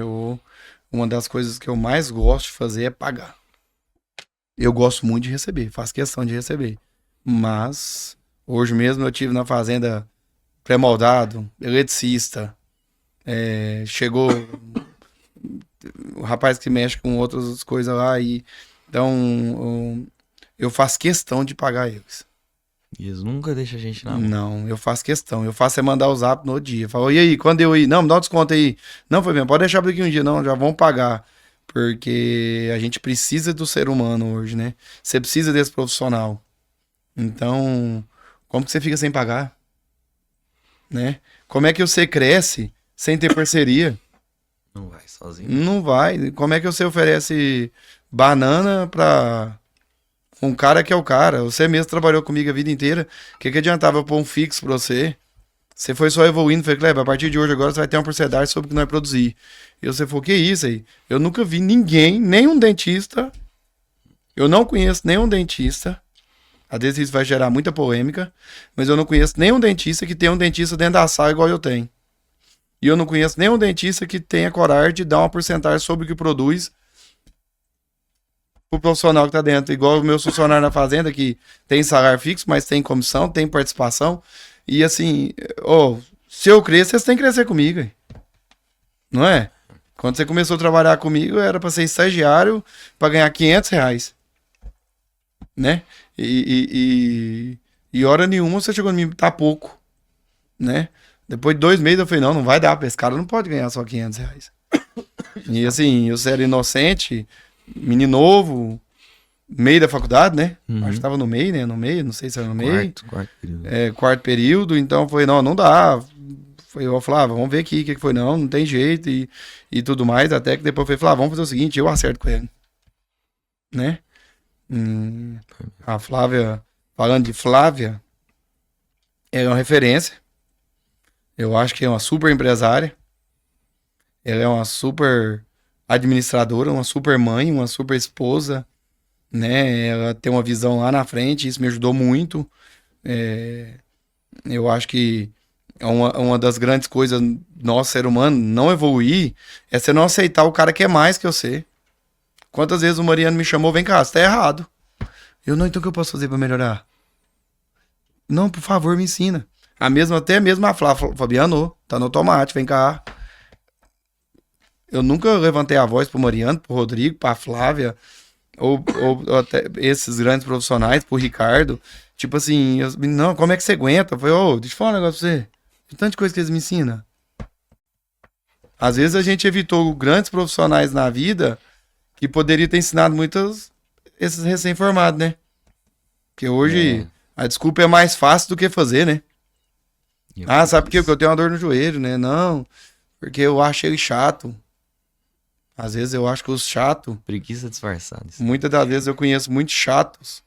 Uma das coisas que eu mais gosto de fazer é pagar. Eu gosto muito de receber, faço questão de receber. Mas hoje mesmo eu tive na fazenda pré-moldado, eletricista. Chegou o rapaz que mexe com outras coisas lá e então eu faço questão de pagar eles. E eles nunca deixam a gente na mão. Não, eu faço questão. Eu faço é mandar o zap no dia. Falo, e aí, quando eu ir? Não, me dá um desconto aí. Não, foi bem, pode deixar por aqui um dia. Não, já vão pagar. Porque a gente precisa do ser humano hoje, né? Você precisa desse profissional. Então, como que você fica sem pagar? Né? Como é que você cresce sem ter parceria? Não vai sozinho. Não vai. Como é que você oferece banana pra um cara que é o cara? Você mesmo trabalhou comigo a vida inteira. O que adiantava eu pôr um fixo pra você? Você foi só evoluindo. Falei, Kleber, a partir de hoje agora você vai ter uma porcentagem sobre o que nós produzir. E você falou, que isso aí? Eu nunca vi ninguém, nenhum dentista. Eu não conheço nenhum dentista. Às vezes isso vai gerar muita polêmica. Mas eu não conheço nenhum dentista que tenha um dentista dentro da sala igual eu tenho. E eu não conheço nenhum dentista que tenha coragem de dar uma porcentagem sobre o que produz pro profissional que tá dentro. Igual o meu funcionário na fazenda, que tem salário fixo, mas tem comissão, tem participação. E assim, se eu crescer, vocês têm que crescer comigo. Hein? Não é? Quando você começou a trabalhar comigo, era pra ser estagiário pra ganhar R$ 500. Né? E hora nenhuma você chegou em mim, tá pouco. Né? Depois de 2 meses eu falei, não vai dar, esse cara não pode ganhar só R$ 500. E assim, eu era inocente, menino novo, meio da faculdade, né? Uhum. Acho que tava no meio, né? No meio, não sei se era no meio. Quarto período. Quarto período, então foi, não dá. Eu falava, vamos ver aqui o que foi, não tem jeito e tudo mais. Até que depois eu falei, vamos fazer o seguinte, eu acerto com ele. Né? A Flávia, falando de Flávia, ela é uma referência. Eu acho que é uma super empresária. Ela é uma super administradora, uma super mãe, uma super esposa, né? Ela tem uma visão lá na frente, isso me ajudou muito. Eu acho que uma das grandes coisas do nosso ser humano não evoluir é você não aceitar o cara que é mais que você. Quantas vezes o Mariano me chamou, vem cá, você tá errado. Eu, não, então o que eu posso fazer pra melhorar? Não, por favor, me ensina. Até mesmo a Fabiano, tá no automático, vem cá. Eu nunca levantei a voz pro Mariano, pro Rodrigo, pra Flávia, ou até esses grandes profissionais, pro Ricardo. Tipo assim, não, como é que você aguenta? Eu falei, deixa eu falar um negócio pra você. Tem tanta coisa que eles me ensinam. Às vezes a gente evitou grandes profissionais na vida que poderia ter ensinado muitos esses recém-formados, né? Porque hoje a desculpa é mais fácil do que fazer, né? Sabe por quê? Porque eu tenho uma dor no joelho, né? Não, porque eu acho ele chato. Às vezes eu acho que os chatos... Preguiça disfarçada. Muitas das vezes eu conheço muitos chatos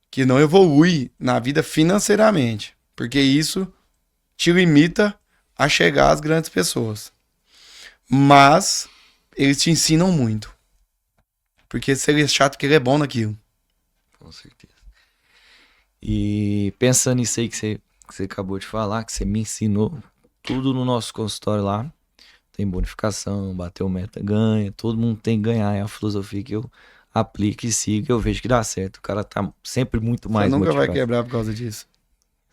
que não evoluem na vida financeiramente. Porque isso te limita a chegar às grandes pessoas. Mas eles te ensinam muito. Porque se ele é chato, porque ele é bom naquilo. Com certeza. E pensando nisso aí que você acabou de falar, que você me ensinou tudo no nosso consultório lá, tem bonificação, bateu meta, ganha. Todo mundo tem que ganhar. É a filosofia que eu aplico e sigo. Eu vejo que dá certo. O cara tá sempre muito Você mais nunca vai motivado. quebrar por causa disso.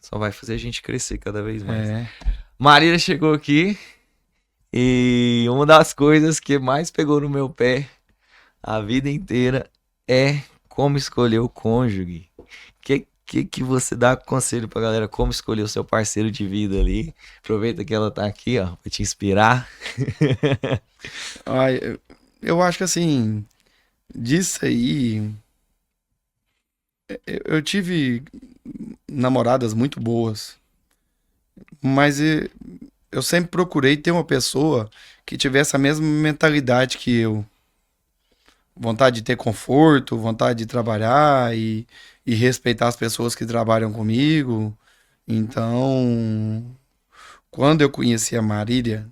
Só vai fazer a gente crescer cada vez mais. É. Marília chegou aqui e uma das coisas que mais pegou no meu pé a vida inteira é como escolher o cônjuge. Que você dá conselho pra galera como escolher o seu parceiro de vida ali? Aproveita que ela tá aqui, ó, pra te inspirar. Ai, eu acho que assim, disso aí, eu tive namoradas muito boas, mas eu sempre procurei ter uma pessoa que tivesse a mesma mentalidade que eu. Vontade de ter conforto, vontade de trabalhar e respeitar as pessoas que trabalham comigo. Então, quando eu conheci a Marília,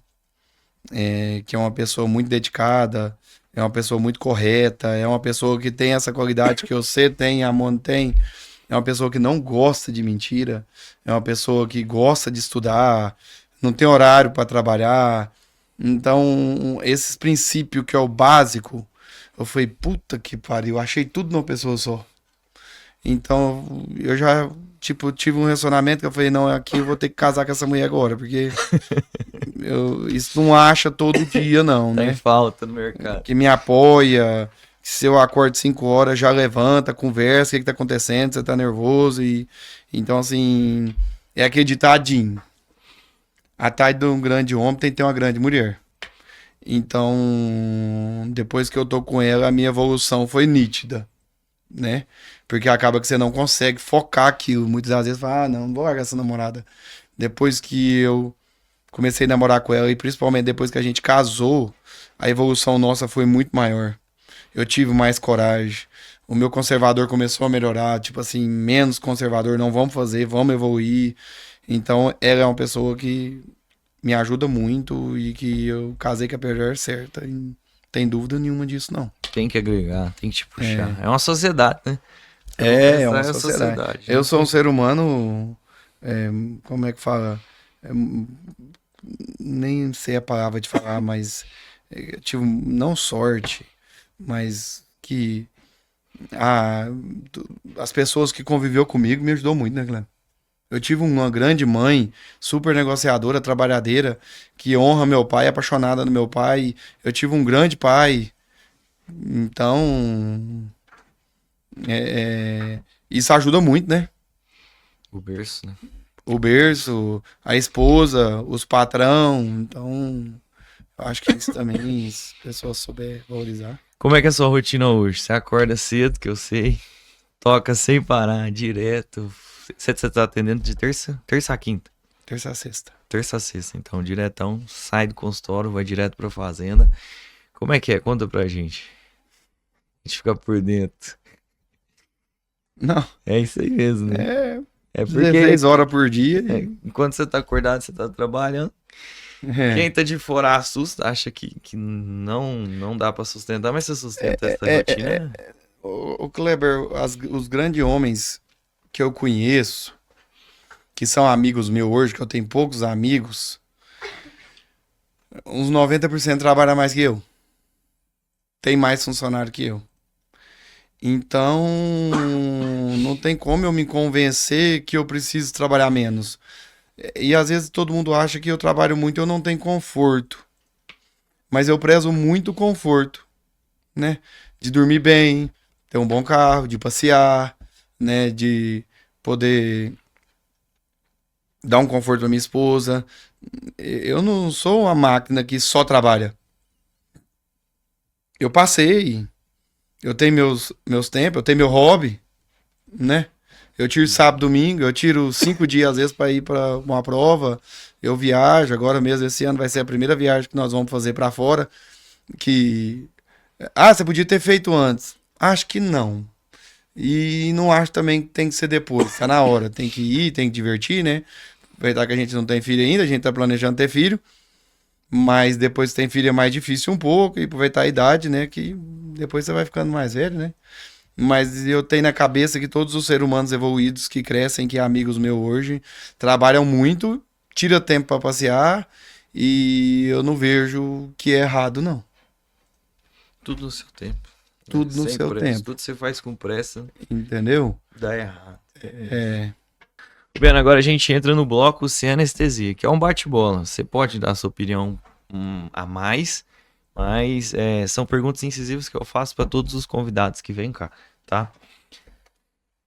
que é uma pessoa muito dedicada, é uma pessoa muito correta, é uma pessoa que tem essa qualidade que você tem, a Mon tem, é uma pessoa que não gosta de mentira, é uma pessoa que gosta de estudar, não tem horário para trabalhar. Então, esses princípios que é o básico, eu falei, puta que pariu, achei tudo numa pessoa só. Então, eu já, tipo, tive um relacionamento que eu falei, não, aqui eu vou ter que casar com essa mulher agora, porque isso não acha todo dia, não, Tá em né? falta no mercado. Que me apoia, que se eu acordo 5 horas, já levanta, conversa, o que tá acontecendo, você tá nervoso, então, assim, é aquele ditadinho. Atrás de um grande homem tem que ter uma grande mulher. Então, depois que eu tô com ela, a minha evolução foi nítida, né? Porque acaba que você não consegue focar aquilo. Muitas das vezes fala, não vou largar essa namorada. Depois que eu comecei a namorar com ela, e principalmente depois que a gente casou, a evolução nossa foi muito maior. Eu tive mais coragem. O meu conservador começou a melhorar, tipo assim, menos conservador, não vamos fazer, vamos evoluir. Então, ela é uma pessoa que me ajuda muito e que eu casei com a mulher certa. E não tem dúvida nenhuma disso, não. Tem que agregar, tem que te puxar. É uma sociedade, né? É uma Essa sociedade. Eu sou um ser humano, como é que fala? É, nem sei a palavra de falar, mas eu tive não sorte, mas que as pessoas que conviveu comigo me ajudou muito, né, Glenn? Eu tive uma grande mãe, super negociadora, trabalhadeira, que honra meu pai, apaixonada no meu pai. Eu tive um grande pai. Então, isso ajuda muito, né? O berço, né? O berço, a esposa, os patrão. Então, eu acho que isso também, se as pessoas souber valorizar. Como é que é a sua rotina hoje? Você acorda cedo, que eu sei. Toca sem parar, direto. Você tá atendendo de terça a quinta? Terça a sexta. Terça a sexta, então, diretão. Sai do consultório, vai direto pra fazenda. Como é que é? Conta pra gente. A gente fica por dentro. Não, É isso aí mesmo, né? É porque 16 horas por dia. enquanto você tá acordado, você tá trabalhando. Quem tá de fora assusta, acha que não dá pra sustentar, mas você sustenta essa rotina. O Kleber, os grandes homens que eu conheço, que são amigos meus hoje, que eu tenho poucos amigos, uns 90% trabalham mais que eu. Tem mais funcionário que eu. Então, não tem como eu me convencer que eu preciso trabalhar menos. E às vezes todo mundo acha que eu trabalho muito e eu não tenho conforto. Mas eu prezo muito o conforto, né? De dormir bem, ter um bom carro, de passear, né? De poder dar um conforto pra minha esposa. Eu não sou uma máquina que só trabalha. Eu passei, eu tenho meus tempos, eu tenho meu hobby, né? Eu tiro sábado, domingo, eu tiro 5 dias às vezes para ir para uma prova. Eu viajo, agora mesmo esse ano vai ser a primeira viagem que nós vamos fazer para fora. Que você podia ter feito antes. Acho que não. E não acho também que tem que ser depois. Tá na hora, tem que ir, tem que divertir, né? Aproveitar que a gente não tem filho ainda, a gente tá planejando ter filho. Mas depois que tem filho é mais difícil um pouco. E aproveitar a idade, né? Que depois você vai ficando mais velho, né? Mas eu tenho na cabeça que todos os seres humanos evoluídos que crescem, que é amigos meus hoje, trabalham muito, tira tempo para passear E eu não vejo que é errado, não. Tudo no seu tempo. Tudo no Sem seu pressa. tempo. Tudo que você faz com pressa Entendeu? dá errado. É. Bem, agora a gente entra no bloco sem anestesia, que é um bate-bola. Você pode dar a sua opinião a mais, mas são perguntas incisivas que eu faço para todos os convidados que vêm cá, tá?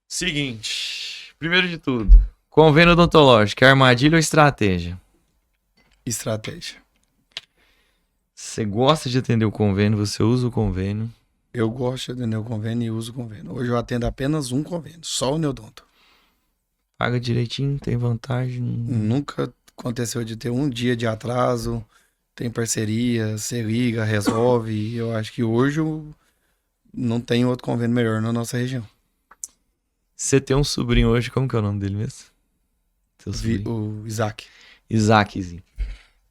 Seguinte, primeiro de tudo, convênio odontológico, é armadilha ou estratégia? Estratégia. Você gosta de atender o convênio, você usa o convênio. Eu gosto de atender o convênio e uso o convênio. Hoje eu atendo apenas um convênio, só o Neodonto. Paga direitinho, tem vantagem. Nunca aconteceu de ter um dia de atraso, tem parceria, você liga, resolve. E eu acho que hoje não tem outro convênio melhor na nossa região. Você tem um sobrinho hoje, como que é o nome dele mesmo? Seu sobrinho? O Isaac. Isaaczinho.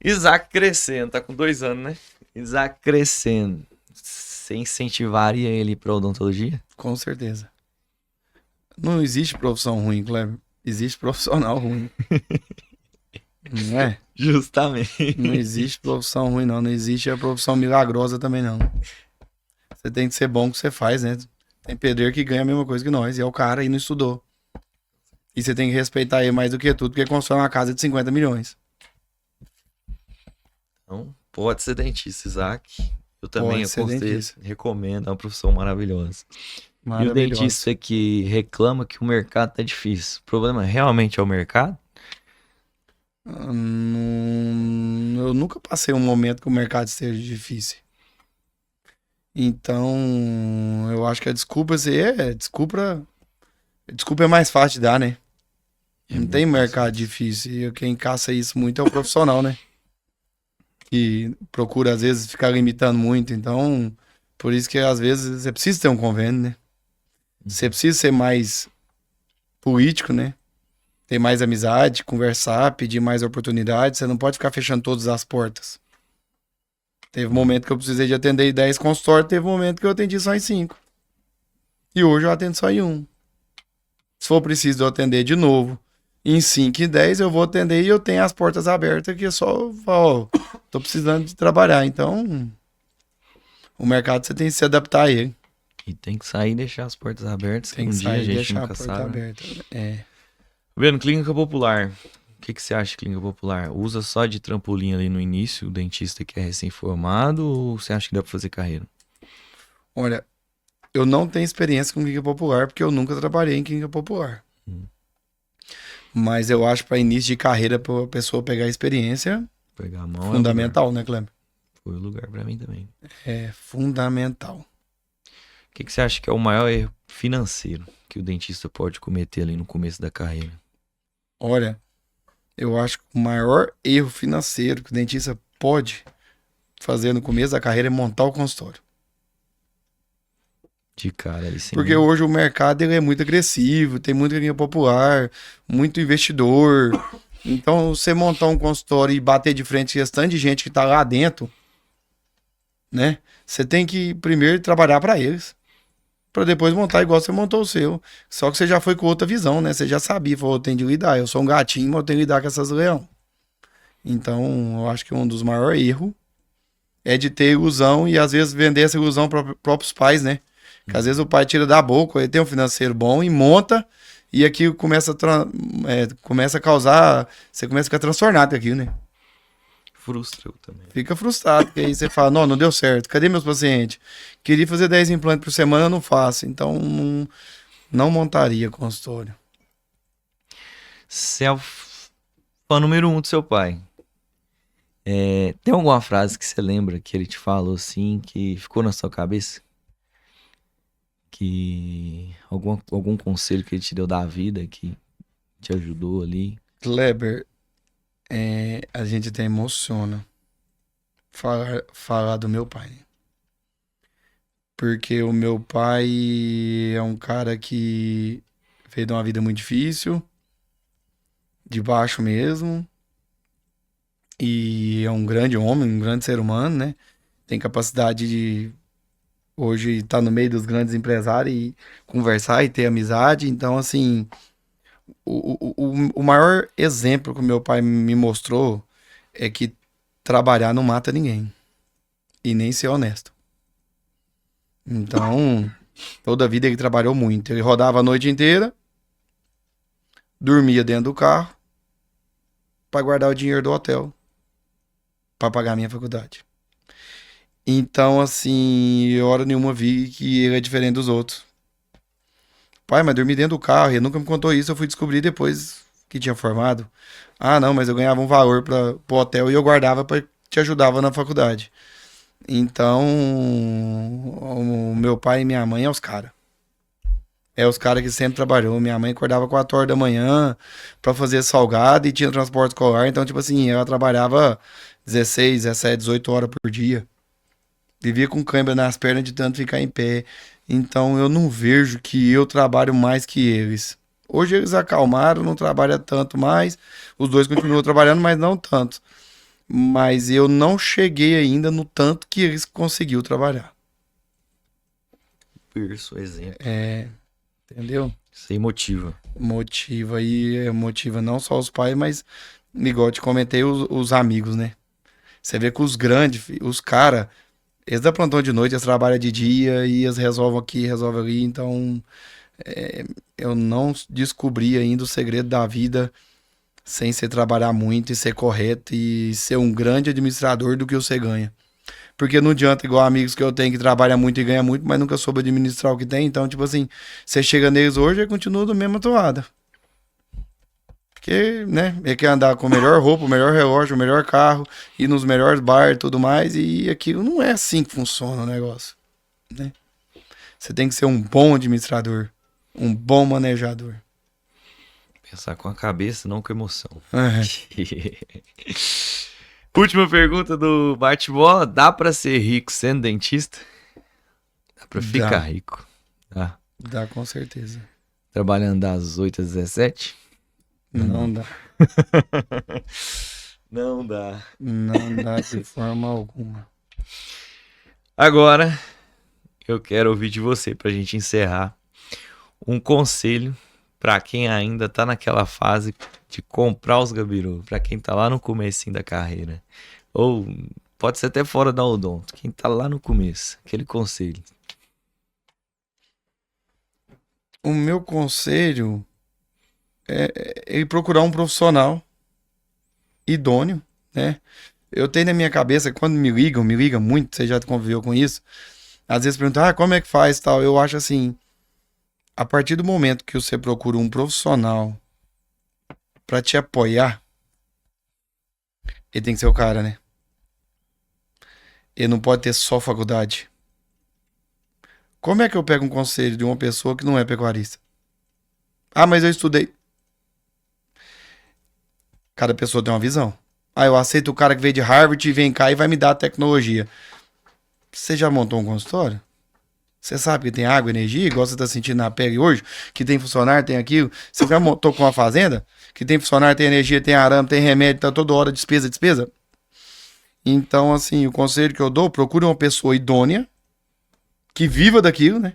Isaac crescendo, tá com 2 anos, né? Isaac crescendo. Você incentivaria ele pra odontologia? Com certeza. Não existe profissão ruim, Cleber. Existe profissional ruim. Não é? Justamente. Não existe profissão ruim, não. Não existe a profissão milagrosa também, não. Você tem que ser bom com o que você faz, né? Tem pedreiro que ganha a mesma coisa que nós. E é o cara e não estudou. E você tem que respeitar ele mais do que tudo, porque constrói uma casa de 50 milhões. Então, pode ser dentista, Isaac. Eu também Pode ser dentista. recomendo, é uma profissão maravilhosa. E o Maravilhoso. dentista que reclama que o mercado tá difícil. O problema realmente é o mercado? Eu nunca passei um momento que o mercado esteja difícil. Então, eu acho que a desculpa desculpa é mais fácil de dar, né? Não tem mercado difícil. E quem caça isso muito é o profissional, né? Que procura, às vezes, ficar limitando muito. Então, por isso que, às vezes, você precisa ter um convênio, né? Você precisa ser mais político, né? Ter mais amizade, conversar, pedir mais oportunidades. Você não pode ficar fechando todas as portas. Teve um momento que eu precisei de atender 10 consultórios, teve um momento que eu atendi só em 5. E hoje eu atendo só em 1. Se for preciso eu atender de novo em 5 e 10, eu vou atender e eu tenho as portas abertas que é só, ó, tô precisando de trabalhar. Então, o mercado você tem que se adaptar a ele. E tem que sair e deixar as portas abertas, Tem que que um dia a sair e gente deixar a nunca porta sabe. aberta. É. Vendo, clínica popular. O que você acha de clínica popular? Usa só de trampolim ali no início, o dentista que é recém-formado, ou você acha que dá pra fazer carreira? Olha, eu não tenho experiência com clínica popular porque eu nunca trabalhei em clínica popular. Mas eu acho para início de carreira, para a pessoa pegar experiência, Pegar a mão fundamental, né, Cleber? Foi o lugar pra mim também. É fundamental. O que você acha que é o maior erro financeiro que o dentista pode cometer ali no começo da carreira? Olha, eu acho que o maior erro financeiro que o dentista pode fazer no começo da carreira é montar o consultório. De cara ali sem. Porque hoje o mercado ele é muito agressivo, tem muita linha popular, muito investidor. Então, você montar um consultório e bater de frente com o restante de gente que tá lá dentro, né? Você tem que primeiro trabalhar para eles, para depois montar igual você montou o seu. Só que você já foi com outra visão, né? Você já sabia, falou, eu tenho de lidar, eu sou um gatinho, mas eu tenho de lidar com essas leão. Então, eu acho que um dos maiores erros é de ter ilusão e às vezes vender essa ilusão para próprios pais, né? Que às vezes o pai tira da boca, ele tem um financeiro bom e monta, e aquilo começa a causar. Você começa a ficar transtornado com aquilo, né? Frustra eu também. Fica frustrado, porque aí você fala: não deu certo, cadê meus pacientes? Queria fazer 10 implantes por semana, eu não faço, então não montaria consultório. Você é o fã número 1 do seu pai. Tem alguma frase que você lembra que ele te falou assim, que ficou na sua cabeça? Que algum conselho que ele te deu da vida que te ajudou ali? Kleber, a gente até emociona falar do meu pai. Porque o meu pai é um cara que veio de uma vida muito difícil, de baixo mesmo, e é um grande homem, um grande ser humano, né? Tem capacidade de hoje estar no meio dos grandes empresários e conversar e ter amizade. Então, assim, o maior exemplo que o meu pai me mostrou é que trabalhar não mata ninguém. E nem ser honesto. Então, toda a vida ele trabalhou muito. Ele rodava a noite inteira, dormia dentro do carro, para guardar o dinheiro do hotel, para pagar a minha faculdade. Então, assim, eu hora nenhuma vi que ele é diferente dos outros. Pai, mas dormi dentro do carro, ele nunca me contou isso, eu fui descobrir depois que tinha formado. Ah, não, mas eu ganhava um valor pro hotel e eu guardava para te ajudava na faculdade. Então, o meu pai e minha mãe é os caras. É os caras que sempre trabalhou. Minha mãe acordava 4 horas da manhã pra fazer salgado e tinha transporte escolar. Então, tipo assim, ela trabalhava 16, 17, 18 horas por dia. Vivia com cãibra nas pernas de tanto ficar em pé. Então, eu não vejo que eu trabalho mais que eles. Hoje eles acalmaram, não trabalham tanto mais. Os dois continuam trabalhando, mas não tanto. Mas eu não cheguei ainda no tanto que eles conseguiu trabalhar. Isso, exemplo. Entendeu? Sem motivo. Motiva não só os pais, mas, igual eu te comentei, os amigos, né? Você vê que os grandes, os caras, eles dão plantão de noite, eles trabalham de dia e eles resolvem aqui, resolvem ali. Então, eu não descobri ainda o segredo da vida sem você trabalhar muito e ser correto e ser um grande administrador do que você ganha. Porque não adianta, igual amigos que eu tenho que trabalham muito e ganham muito, mas nunca soube administrar o que tem. Então, tipo assim, você chega neles hoje e continua da mesma toada. Porque, né, ele quer andar com a melhor roupa, o melhor relógio, o melhor carro, ir nos melhores bares e tudo mais, e aquilo não é assim que funciona o negócio, né? Você tem que ser um bom administrador, um bom manejador. Pensar com a cabeça, não com a emoção. É. Última pergunta do bate-bola. Dá pra ser rico sendo dentista? Dá pra ficar rico. Dá. Dá com certeza. Trabalhando das 8 às 17? Não dá. Não dá. Não dá de forma alguma. Agora, eu quero ouvir de você pra gente encerrar um conselho pra quem ainda tá naquela fase de comprar os gabiru, pra quem tá lá no comecinho da carreira. Ou pode ser até fora da odonto, quem tá lá no começo, aquele conselho. O meu conselho é procurar um profissional idôneo, né? Eu tenho na minha cabeça, quando me ligam muito, você já conviveu com isso, às vezes perguntam, como é que faz tal? Eu acho assim, a partir do momento que você procura um profissional pra te apoiar, ele tem que ser o cara, né? Ele não pode ter só faculdade. Como é que eu pego um conselho de uma pessoa que não é pecuarista? Ah, mas eu estudei. Cada pessoa tem uma visão. Ah, eu aceito o cara que veio de Harvard e vem cá e vai me dar a tecnologia. Você já montou um consultório? Você sabe que tem água, energia, igual você tá sentindo na pele hoje, que tem funcionário, tem aquilo. Você já montou com uma fazenda, que tem funcionário, tem energia, tem arame, tem remédio, tá toda hora despesa. Então, assim, o conselho que eu dou, procure uma pessoa idônea, que viva daquilo, né?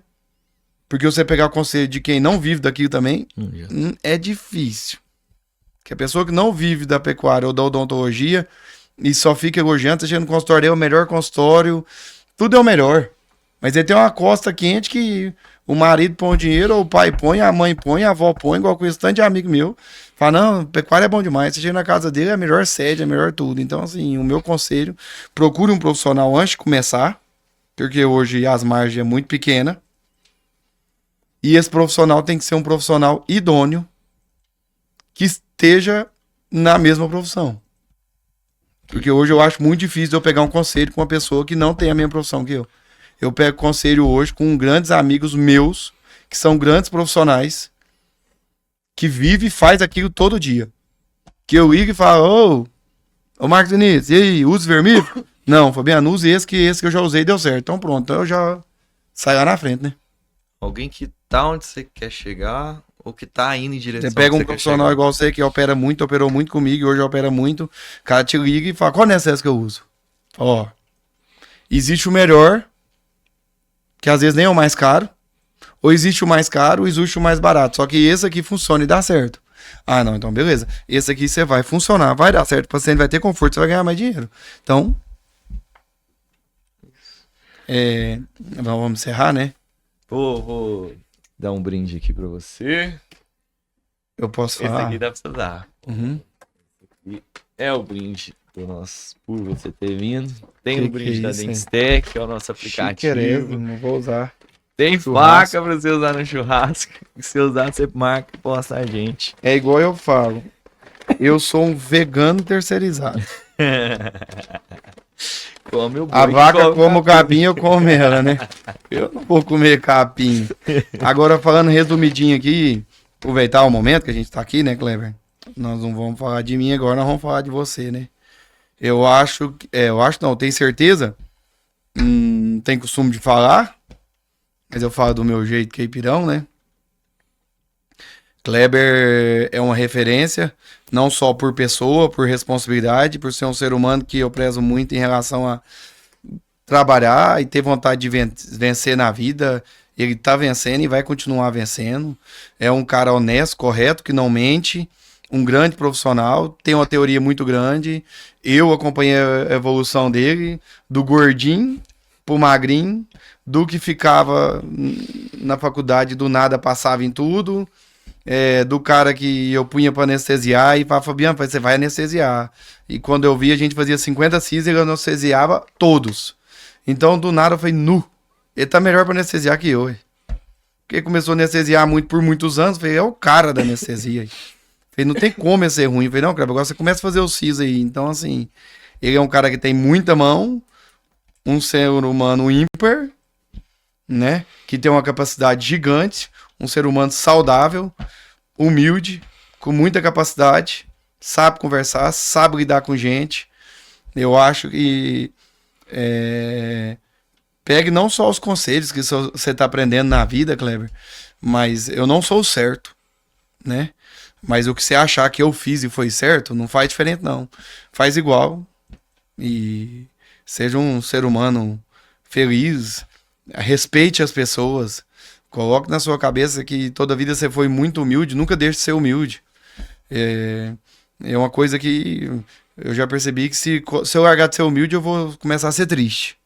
Porque você pegar o conselho de quem não vive daquilo também, é difícil. Que a pessoa que não vive da pecuária ou da odontologia e só fica elogiando, você chega no consultório, é o melhor consultório, tudo é o melhor. Mas ele tem uma costa quente que o marido põe o dinheiro, ou o pai põe, a mãe põe, a avó põe, igual com esse tanto de amigo meu. Fala, não, pecuária é bom demais. Você chega na casa dele, é a melhor sede, é a melhor tudo. Então, assim, o meu conselho, procure um profissional antes de começar, porque hoje as margens é muito pequena. E esse profissional tem que ser um profissional idôneo, que esteja na mesma profissão. Porque hoje eu acho muito difícil eu pegar um conselho com uma pessoa que não tem a mesma profissão que eu. Eu pego conselho hoje com grandes amigos meus, que são grandes profissionais, que vivem e faz aquilo todo dia. Que eu ligo e falo, ô Marcos Diniz, e aí, usa vermelho? Não, Fabiano, use esse que eu já usei e deu certo. Então pronto, então eu já saio lá na frente, né? Alguém que tá onde você quer chegar ou que tá indo em direção Você pega onde um você profissional quer igual você, que operou muito comigo, e hoje opera muito, o cara te liga e fala, qual necessidade que eu uso? Ó, existe o melhor, que às vezes nem é o mais caro, ou existe o mais caro, ou existe o mais barato. Só que esse aqui funciona e dá certo. Ah, não, então beleza. Esse aqui você vai funcionar, vai dar certo, o paciente vai ter conforto, você vai ganhar mais dinheiro. Então, vamos encerrar, né? Vou dar um brinde aqui pra você. Eu posso Esse falar? aqui dá pra você dar. Uhum. E é o brinde do nosso, por você ter vindo. Tem o Que brinde é da isso, hein? Dentstech, que é o nosso Chiquereza, aplicativo. não vou usar. Tem Churrasco. faca pra você usar no churrasco. Se você usar, você marca e posta a gente. É igual eu falo. Eu sou um vegano terceirizado. Come o boi, A vaca come come o capim, eu como ela, né? Eu não vou comer capim. Agora, falando resumidinho aqui, aproveitar o momento que a gente tá aqui, né, Cleber? Nós não vamos falar de mim agora, nós vamos falar de você, né? Eu acho não, tenho certeza, não tem costume de falar, mas eu falo do meu jeito caipirão, né? Kleber é uma referência, não só por pessoa, por responsabilidade, por ser um ser humano que eu prezo muito em relação a trabalhar e ter vontade de vencer na vida. Ele tá vencendo e vai continuar vencendo. É um cara honesto, correto, que não mente, um grande profissional, tem uma teoria muito grande. Eu acompanhei a evolução dele, do gordinho pro magrinho, do que ficava na faculdade do nada passava em tudo. Do cara que eu punha pra anestesiar e falava, Fabiano, você vai anestesiar. E quando eu vi, a gente fazia 50 cis e ele anestesiava todos. Então, do nada, eu falei, nu, ele tá melhor pra anestesiar que eu. Porque começou a anestesiar muito por muitos anos, eu falei, é o cara da anestesia. Eu falei, não tem como ele ser ruim. Eu falei, não, cara, agora você começa a fazer o cis aí. Então, assim, ele é um cara que tem muita mão, um ser humano ímpar, né? Que tem uma capacidade gigante, um ser humano saudável, humilde, com muita capacidade, sabe conversar, sabe lidar com gente. Eu acho que pegue não só os conselhos que você está aprendendo na vida, Kleber, mas eu não sou o certo, né? Mas o que você achar que eu fiz e foi certo, não faz diferente não. Faz igual e seja um ser humano feliz, respeite as pessoas. Coloque na sua cabeça que toda vida você foi muito humilde, nunca deixe de ser humilde. É uma coisa que eu já percebi que se eu largar de ser humilde, eu vou começar a ser triste.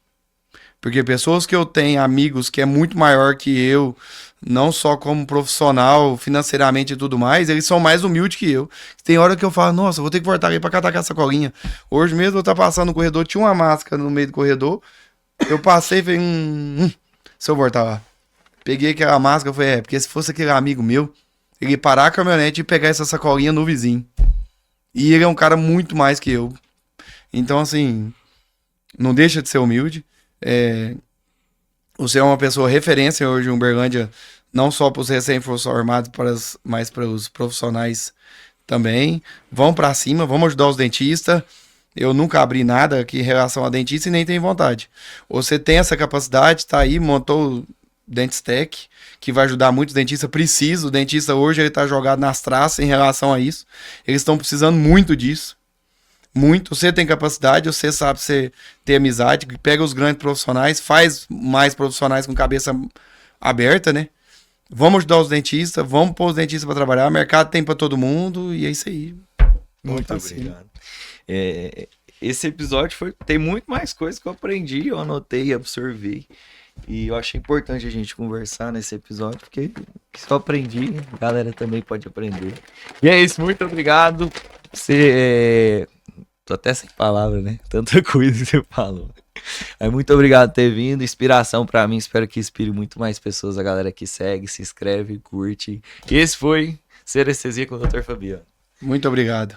Porque pessoas que eu tenho, amigos que é muito maior que eu, não só como profissional, financeiramente e tudo mais, eles são mais humildes que eu. Tem hora que eu falo, nossa, vou ter que voltar aí pra catar com essa colinha. Hoje mesmo eu tava passando no corredor, tinha uma máscara no meio do corredor, eu passei e falei, se eu voltar lá. Peguei aquela máscara e falei, porque se fosse aquele amigo meu, ele ia parar a caminhonete e pegar essa sacolinha no vizinho. E ele é um cara muito mais que eu. Então, assim, não deixa de ser humilde. Você é uma pessoa referência hoje em Uberlândia, não só para os recém-formados, mas para os profissionais também. Vão para cima, vamos ajudar os dentistas. Eu nunca abri nada aqui em relação a dentista e nem tenho vontade. Você tem essa capacidade, tá aí, montou Dentstech, que vai ajudar muitos dentistas. Precisa, o dentista hoje ele tá jogado nas traças em relação a isso. Eles estão precisando muito disso. Muito. Você tem capacidade, você sabe você ter amizade, pega os grandes profissionais, faz mais profissionais com cabeça aberta, né? Vamos ajudar os dentistas, vamos pôr os dentistas para trabalhar. O mercado tem para todo mundo e é isso aí. Muito obrigado. Esse episódio tem muito mais coisas que eu aprendi, eu anotei, absorvi. E eu achei importante a gente conversar nesse episódio, porque só aprendi, a galera também pode aprender. E é isso, muito obrigado. Tô até sem palavras, né? Tanta coisa que você falou. Mas muito obrigado por ter vindo, inspiração pra mim, espero que inspire muito mais pessoas, a galera que segue, se inscreve, curte. E esse foi Serestesia com o Dr. Fabiano. Muito obrigado.